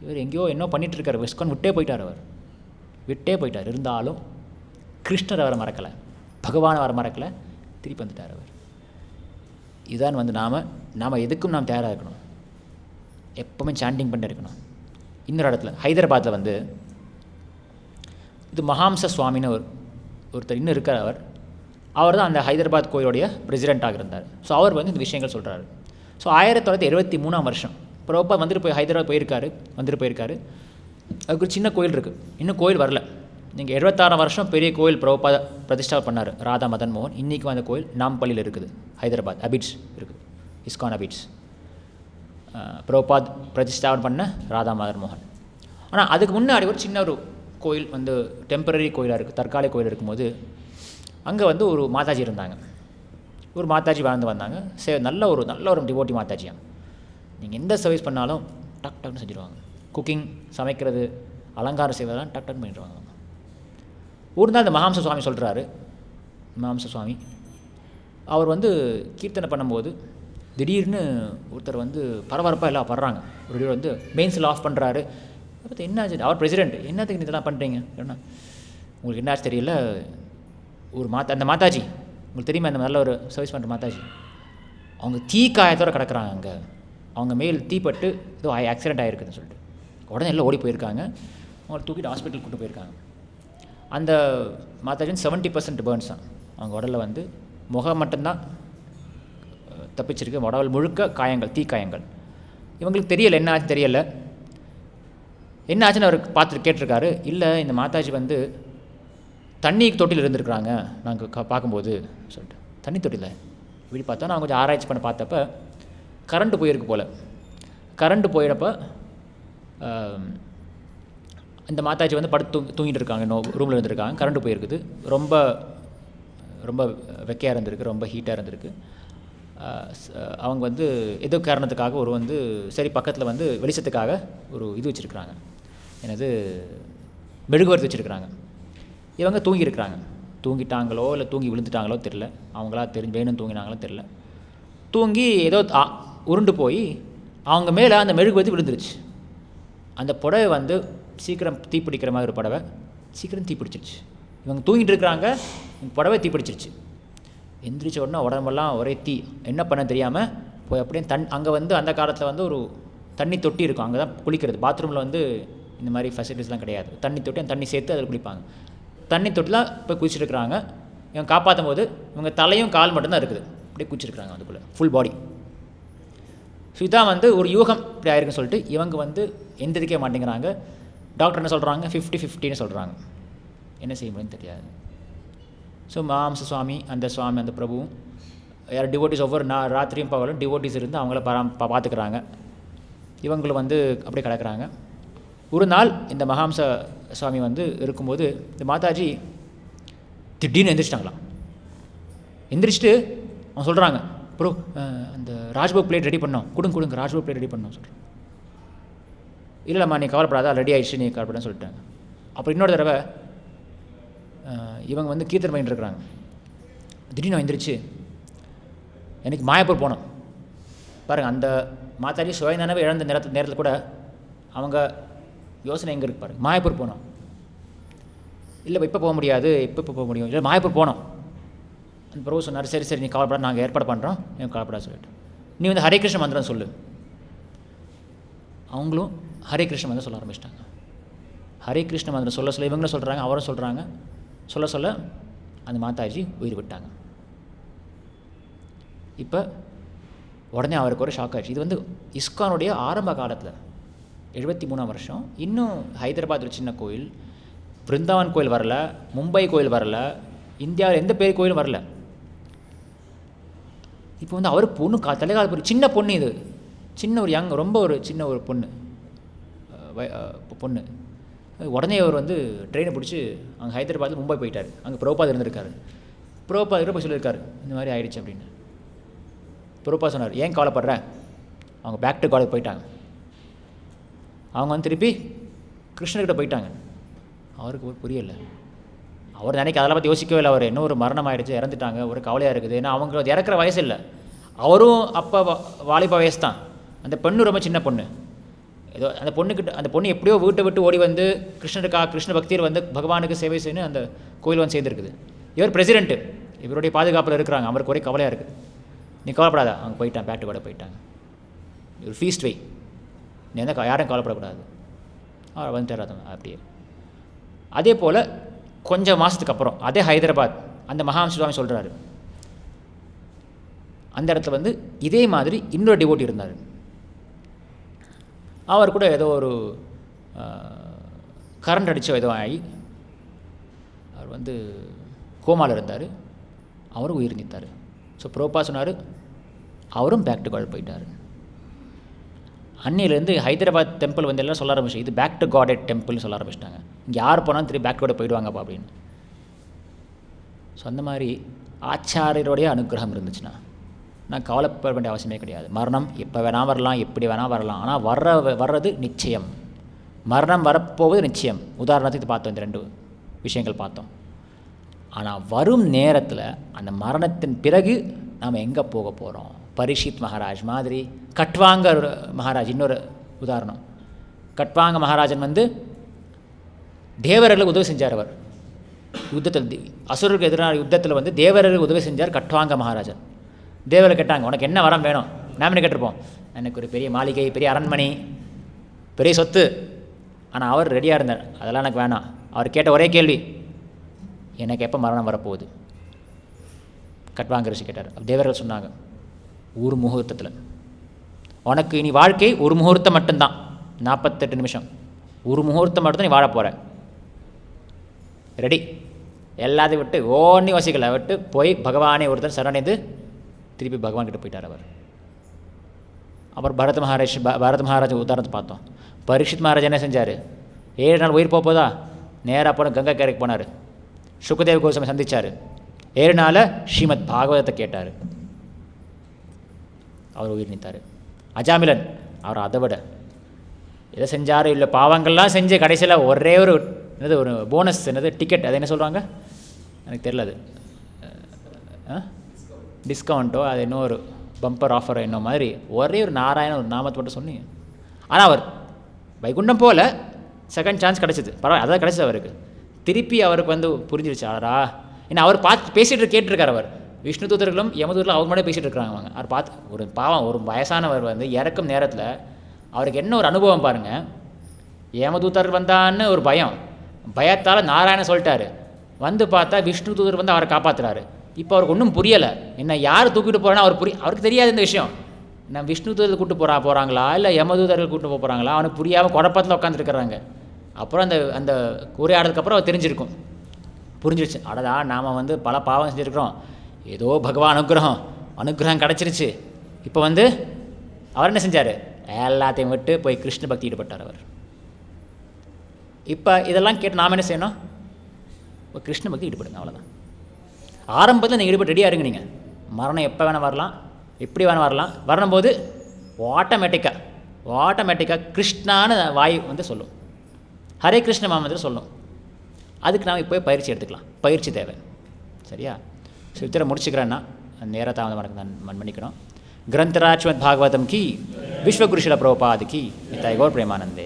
இவர் எங்கேயோ என்ன பண்ணிகிட்ருக்கார், இஸ்கான் விட்டே போயிட்டார். இருந்தாலும் கிருஷ்ணர் அவரை மறக்கலை, பகவான் அவரை மறக்கலை, திருப்பி வந்துட்டார் அவர். இதுதான் வந்து நாம் எதுக்கும் நாம் தயாராக இருக்கணும், எப்போவுமே சாண்டிங் பண்ணிட்டு இருக்கணும். இன்னொரு இடத்துல ஹைதராபாத்தில் வந்து இது மகாம்ச சுவாமின்னு ஒருத்தர் இன்னும் இருக்கார். அவர் தான் அந்த ஹைதராபாத் கோயிலுடைய பிரசிடெண்ட்டாக இருந்தார். ஸோ அவர் வந்து இந்த விஷயங்கள் சொல்கிறாரு. ஸோ 1973 பிரபுபாத் ஹைதராபாத் போயிருக்காரு. அதுக்கு ஒரு சின்ன கோயில் இருக்குது, இன்னும் கோயில் வரல. நீங்கள் 76 பெரிய கோயில் பிரபுபாத் பிரதிஷ்டா பண்ணார், ராதா மதன் மோகன். இன்றைக்கும் அந்த கோயில் நாம்பள்ளியில் இருக்குது, ஹைதராபாத் அபிட்ஸ் இருக்குது, இஸ்கான் அபிட்ஸ். பிரபுபாத் பிரதிஷ்டாவன் பண்ண ராதா மதன் மோகன். ஆனால் அதுக்கு முன்னாடி ஒரு சின்ன ஒரு கோயில் வந்து டெம்பரரி கோயிலாக இருக்குது, தற்காலிக கோயில் இருக்கும்போது அங்கே வந்து ஒரு மாதாஜி இருந்தாங்க. ஒரு மாதாஜி வாழ்ந்து வந்தாங்க. நல்ல ஒரு டிவோட்டி மாதாஜியாக. நீங்கள் எந்த சர்வீஸ் பண்ணாலும் டக்குன்னு செஞ்சுருவாங்க. குக்கிங், சமைக்கிறது, அலங்காரம் செய்வதெல்லாம் டக்குன்னு பண்ணிடுவாங்க. ஒரு நாள் இந்த மகாம்ச சுவாமி சொல்கிறாரு, மகாம்ச சுவாமி அவர் வந்து கீர்த்தனை பண்ணும்போது திடீர்னு ஒருத்தர் வந்து பரபரப்பாக எல்லாம் படுறாங்க. ஒரு வந்து மெயின்ஸில் ஆஃப் பண்ணுறாரு. அப்போ என்னாச்சு, அவர் பிரசிடெண்ட், என்னத்துக்கு இதெல்லாம் பண்ணுறீங்க, ஏன்னா உங்களுக்கு என்னாச்சு தெரியல. ஒரு அந்த மாதாஜி உங்களுக்கு தெரியுமா, அந்த நல்ல ஒரு சர்வீஸ் பண்ணுற மாதாஜி, அவங்க காயத்தோடு கிடக்குறாங்க. அங்கே அவங்க மேல் தீப்பட்டு ஏதோ ஆக்சிடென்ட் ஆகிருக்குதுன்னு சொல்லிட்டு உடனே எல்லாம் ஓடி போயிருக்காங்க. அவங்களை தூக்கிட்டு ஹாஸ்பிட்டல் கூட்டு போயிருக்காங்க. அந்த மாதாஜின் 70% பேர்ன்ஸ் தான். அவங்க உடலில் வந்து முகம் மட்டும்தான் தப்பிச்சிருக்கு, உடல் முழுக்க காயங்கள், தீக்காயங்கள். இவங்களுக்கு தெரியலை, என்ன ஆச்சு தெரியலை. என்ன ஆச்சுன்னு அவர் பார்த்துட்டு கேட்டிருக்காரு. இல்லை, இந்த மாதாஜி வந்து தண்ணி தொட்டியில் இருந்திருக்கிறாங்க நாங்கள் பார்க்கும்போது சொல்லிட்டு. தண்ணி தொட்டியில் இப்படி பார்த்தா நான் கொஞ்சம் ஆராய்ச்சி பண்ண பார்த்தப்ப கரண்ட்டு போயிருக்கு போல். கரண்ட்டு போயிடப்போ இந்த மாதாஜி வந்து படுத்து தூங்கிட்டு இருக்காங்க, ரூமில் இருந்திருக்காங்க. கரண்ட்டு போயிருக்குது. ரொம்ப ரொம்ப வெக்கையாக இருந்திருக்கு, ரொம்ப ஹீட்டாக இருந்திருக்கு. அவங்க வந்து ஏதோ காரணத்துக்காக ஒரு வந்து சரி பக்கத்தில் வந்து வெளிச்சத்துக்காக ஒரு இது வச்சுருக்குறாங்க, என்னது மெழுகுவர்த்தி வச்சுருக்குறாங்க. இவங்க தூங்கியிருக்கிறாங்க. தூங்கிட்டாங்களோ இல்லை தூங்கி விழுந்துட்டாங்களோ தெரில, அவங்களா வேணும்னு தூங்கினாங்களோ தெரில. தூங்கி ஏதோ உருண்டு போய் அவங்க மேலே அந்த மெழுகுவர்த்தி விழுந்துருச்சு. அந்த புடவை வந்து சீக்கிரம் தீப்பிடிக்கிற மாதிரி ஒரு புடவை சீக்கிரம் தீப்பிடிச்சிருச்சு. இவங்க தூங்கிட்டு இருக்கிறாங்க, புடவை தீப்பிடிச்சிருச்சு. எந்திரிச்ச உடனே உடம்பெல்லாம் ஒரே தீ. என்ன பண்ண தெரியாமல் போய் அப்படியே அங்கே வந்து அந்த காலத்தில் வந்து ஒரு தண்ணி தொட்டி இருக்கும், அங்கே தான் குளிக்கிறது. பாத்ரூமில் வந்து இந்த மாதிரி ஃபெசிலிட்டிஸ்லாம் கிடையாது. தண்ணி தொட்டி தண்ணி சேர்த்து அதில் குளிப்பாங்க. தண்ணி தொட்டிலாம் போய் குளிச்சுருக்குறாங்க. இவங்க காப்பாற்றும் போது இவங்க தலையும் கால் மட்டும்தான் இருக்குது, அப்படியே குளிச்சிருக்கிறாங்க அதுக்குள்ளே ஃபுல் பாடி. ஸோ இதான் வந்து ஒரு யூகம் இப்படி ஆயிருக்குன்னு சொல்லிட்டு இவங்க வந்து எந்திரிக்க மாட்டேங்கிறாங்க. டாக்டர் என்ன சொல்கிறாங்க, 50-50ன்னு சொல்கிறாங்க. என்ன செய்ய முடியும்னு தெரியாது. ஸோ மாம்ச சுவாமி அந்த பிரபுவும் யார் டிவோட்டிஸ் ஒவ்வொரு ராத்திரியும் பகலும் டிவோட்டிஸ் இருந்து அவங்கள பார்த்துக்கிறாங்க. இவங்களும் வந்து அப்படியே கிடக்கிறாங்க. ஒரு நாள் இந்த மகாம்ச சுவாமி வந்து இருக்கும்போது இந்த மாதாஜி திடீர்னு எந்திரிச்சிட்டாங்களாம். எந்திரிச்சிட்டு அவங்க சொல்கிறாங்க, ப்ரோ அந்த ராஜ்போக் பிளேட் ரெடி பண்ணோம், கொடுங்க ராஜ்போக் பிளேட் ரெடி பண்ணோம் சொல்கிறேன். இல்லைம்மா நீ கவலைப்படாதா, ரெடி ஆகிடுச்சு, நீ கவலைப்படான்னு சொல்லிட்டாங்க. அப்புறம் இன்னொரு தடவை இவங்க வந்து கீர்த்தனை பண்ணிட்டு இருக்கிறாங்க. திடீர்னு எந்திரிச்சு எனக்கு மாயப்பூர் போனோம் பாருங்கள். அந்த மாதாஜி சுயநனவே இழந்த நேரத்தில் கூட அவங்க யோசனை எங்கே இருக்கு பாருங்கள். மாயப்பூர் போனோம். இல்லை இப்போ போக முடியாது, இப்போ போக முடியும், இல்லை மாயப்பூர் போனோம். அந்த பிரபு சொன்னார், சரி நீ கவலைப்பட, நாங்கள் ஏற்பாடு பண்ணுறோம், நீ கவலைப்படா சொல்லிட்டு நீ வந்து ஹரே கிருஷ்ண மந்திரம் சொல்லு. அவங்களும் ஹரே கிருஷ்ண மந்திரம் சொல்ல ஆரம்பிச்சிட்டாங்க. ஹரே கிருஷ்ண மந்திரம் சொல்ல இவங்களும் சொல்கிறாங்க, அவரும் சொல்கிறாங்க. சொல்ல அந்த மாதாஜி உயிர் விட்டாங்க. இப்போ உடனே அவருக்கு ஒரு ஷாக் ஆச்சு. இது வந்து இஸ்கானுடைய ஆரம்ப காலத்தில் 73ஆம் வருஷம். இன்னும் ஹைதராபாத் ஒரு சின்ன கோயில், பிருந்தாவன் கோயில் வரல, மும்பை கோயில் வரல, இந்தியாவில் எந்த பெரிய கோயிலும் வரல. இப்போ வந்து அவர் பொண்ணு தலைகால சின்ன பொண்ணு, இது சின்ன ஒரு ரொம்ப ஒரு சின்ன ஒரு பொண்ணு. உடனே அவர் வந்து ட்ரெயினை பிடிச்சி அங்கே ஹைதராபாத்தில் மும்பை போயிட்டார். அங்கே பிரபுபாத் இருந்திருக்காரு. பிரபுபாத் போய் சொல்லியிருக்காரு, இந்த மாதிரி ஆயிடுச்சு அப்படின்னு. பிரபுபாத் சொன்னார், ஏன் கவலைப்படுற, அவங்க பேக் டு காலேஜ் போயிட்டாங்க. அவங்க வந்து திருப்பி கிருஷ்ணர்கிட்ட போயிட்டாங்க. அவருக்கு ஒரு புரியலை. அவர் நினைக்க அதெல்லாம் பற்றி யோசிக்கவே இல்லை. அவர் இன்னும் ஒரு மரணம் ஆகிடுச்சு, இறந்துட்டாங்க, ஒரு கவலையாக இருக்குது. ஏன்னா அவங்க இறக்குற வயசு இல்லை, அவரும் அப்போ வாலிப வயசு தான். அந்த பொண்ணு ரொம்ப சின்ன பொண்ணு. ஏதோ அந்த பொண்ணு எப்படியோ வீட்டை விட்டு ஓடி வந்து கிருஷ்ண பக்தியர் வந்து பகவானுக்கு சேவை செய்யணும் அந்த கோயில் வந்து சேர்ந்துருக்குது. இவர் பிரசிடென்ட்டு, இவருடைய பாதுகாப்பில் இருக்கிறாங்க. அவருக்கு ஒரே கவலையாக இருக்குது. நீ கவலைப்படாத, அவங்க போயிட்டான், பேட்டு கூட போயிட்டாங்க. ஒரு ஃபீஸ்ட் வை, நீ எந்த யாரும் கவலைப்படக்கூடாது. அவர் வந்துட்டார். அப்படியே அதே போல் கொஞ்சம் மாதத்துக்கு அப்புறம் அதே ஹைதராபாத் அந்த மகாம்ச சுவாமி சொல்கிறாரு, அந்த இடத்துல வந்து இதே மாதிரி இன்னொரு டிவோட்டி இருந்தார். அவர் கூட ஏதோ ஒரு கரண்ட் அடித்த ஏதோ ஆகி அவர் வந்து கோமாவில் இருந்தார். அவரும் உயிர் நீத்தார். ஸோ பிரபுபா சொன்னார், அவரும் பேக் டு காட் போயிட்டார். அன்னையிலேருந்து ஹைதராபாத் டெம்பிள் வந்து எல்லாம் சொல்ல ஆரம்பிச்சு, இது பேக் டு காட் டெம்பிள்னு சொல்ல ஆரம்பிச்சிட்டாங்க. இங்கே யார் போனாலும் திரும்பி பேக் டு காட் போயிடுவாங்கப்பா அப்படின்னு. ஸோ அந்த மாதிரி ஆச்சாரியருடைய அனுகிரகம் இருந்துச்சுன்னா நான் கவலைப்பட வேண்டிய அவசியமே கிடையாது. மரணம் எப்போ வேணால் வரலாம், எப்படி வேணால் வரலாம். ஆனால் வர்றது நிச்சயம். மரணம் வரப்போவது நிச்சயம். உதாரணத்துக்கு பார்த்தோம், இந்த 2 விஷயங்கள் பார்த்தோம். ஆனால் வரும் நேரத்தில் அந்த மரணத்தின் பிறகு நாம் எங்கே போக போகிறோம்? பரீட்சித் மகாராஜ் மாதிரி, கட்வாங்க மகாராஜ் இன்னொரு உதாரணம். கட்வாங்க மகாராஜன் வந்து தேவர்களுக்கு உதவி செஞ்சார். அவர் யுத்தத்தில் அசுரருக்கு எதிரான யுத்தத்தில் வந்து தேவர்களுக்கு உதவி செஞ்சார் கட்வாங்க மகாராஜன். தேவர்கள் கேட்டாங்க, உனக்கு என்ன வரம் வேணும்? நாம கேட்டிருப்போம், எனக்கு ஒரு பெரிய மாளிகை, பெரிய அரண்மனை, பெரிய சொத்து. ஆனால் அவர் ரெடியாக இருந்தார், அதெல்லாம் எனக்கு வேணாம். அவர் கேட்ட ஒரே கேள்வி, எனக்கு எப்போ மரணம் வரப்போகுது? கட்வாங்க ரிஷி கேட்டார். தேவர்கள் சொன்னாங்க, ஒரு முகூர்த்தத்தில். உனக்கு இனி வாழ்க்கை ஒரு முகூர்த்தம் மட்டும்தான், 48 நிமிஷம். ஒரு முகூர்த்தம் மட்டும் தான் நீ வாழ போகிற, ரெடி. எல்லாத்தையும் விட்டு ஓன்னி வசிக்கலை விட்டு போய் பகவானே ஒருத்தர் சரணடைந்து திருப்பி பகவான்கிட்ட போயிட்டார் அவர். அப்புறம் பரத மகாராஜ் உதாரணத்தை பார்த்தோம். பரீட்சித் மகாராஜ் என்ன செஞ்சார்? 7 நாள் உயிர் போதா நேராக போன கங்கை கரைக்கு போனார். சுகதேவ கோஸ்வாமி சந்தித்தார். 7 நாள் ஸ்ரீமத் பாகவதத்தை கேட்டார். அவர் உயிர் நீத்தார். அஜாமிலன் அவர் அதை விட எதை செஞ்சார் இல்லை பாவங்கள்லாம் செஞ்சு கடைசியில் ஒரே ஒரு என்னது ஒரு போனஸ் என்னது டிக்கெட், அது என்ன சொல்கிறாங்க எனக்கு தெரியல, அது டிஸ்கவுண்ட்டோ அது இன்னும் ஒரு பம்பர் ஆஃபரோ என்ன மாதிரி ஒரே ஒரு நாராயணன் ஒரு நாமத்தை மட்டும் சொன்னீங்க. ஆனால் அவர் வைகுண்டம் போல் செகண்ட் சான்ஸ் கிடச்சிது, பரவாயில்ல, அதான் கிடச்சிது அவருக்கு. திருப்பி அவருக்கு வந்து புரிஞ்சிருச்சு ஆடா. ஏன்னா அவர் பார்த்து பேசிகிட்டு கேட்டிருக்கார். அவர் விஷ்ணு தூதர்களும் யமதூதர்களும் அவர் மட்டும் பேசிகிட்டு இருக்கிறாங்க. அவங்க அவர் பார்த்து ஒரு பாவம் ஒரு வயசானவர் வந்து இறக்கும் நேரத்தில் அவருக்கு என்ன ஒரு அனுபவம் பாருங்கள். யமதூதர் வந்தான்னு ஒரு பயத்தால் நாராயணன் சொல்லிட்டாரு. வந்து பார்த்தா விஷ்ணு தூதர் வந்து அவரை காப்பாற்றுறாரு. இப்போ அவருக்கு ஒன்றும் புரியலை, என்ன யார் தூக்கிட்டு போகிறேன்னா அவருக்கு தெரியாது இந்த விஷயம். நான் விஷ்ணு தூதர்கள் கூப்பிட்டு போகிறாங்களா இல்லை யமதூதர்கள் கூப்பிட்டு போகிறாங்களா, அவனுக்கு புரியாமல் குழப்பத்தில் உட்காந்துருக்குறாங்க. அப்புறம் அந்த அந்த உரையாடுறதுக்கப்புறம் அவர் தெரிஞ்சிருக்கும், புரிஞ்சிருச்சு. அடடா நாம் வந்து பல பாவம் செஞ்சுருக்கிறோம், ஏதோ பகவான் அனுகிரகம் கிடச்சிருச்சு. இப்போ வந்து அவர் என்ன செஞ்சார்? எல்லாத்தையும் விட்டு போய் கிருஷ்ண பக்தி ஈடுபட்டார் அவர். இப்போ இதெல்லாம் கேட்டு நாம் என்ன செய்யணும்? கிருஷ்ண பக்தி ஈடுபடுங்க, அவ்வளோதான். ஆரம்பத்தில் நீங்கள் ஈடுபட்டு ரெடியாக இருங்க. நீங்கள் மரணம் எப்போ வேணால் வரலாம், எப்படி வேணால் வரலாம். வரும்போது ஆட்டோமேட்டிக்காக கிருஷ்ணான்னு வாய் வந்து சொல்லும், ஹரே கிருஷ்ண மாமந்திரம் சொல்லும். அதுக்கு நாம் இப்போ பயிற்சி எடுத்துக்கலாம், பயிற்சி தேவை. சரியா? ஸோ இத்தனை முடிச்சுக்கிறேன்னா நேர தாமதமாக நான் மன்னிக்கணும். கிரந்தராஜ் ஸ்ரீமத் பாகவதம் கி, விஸ்வகுருஷில பிரபுபாத் கி, நிதாய் கௌர் பிரேமானந்தே.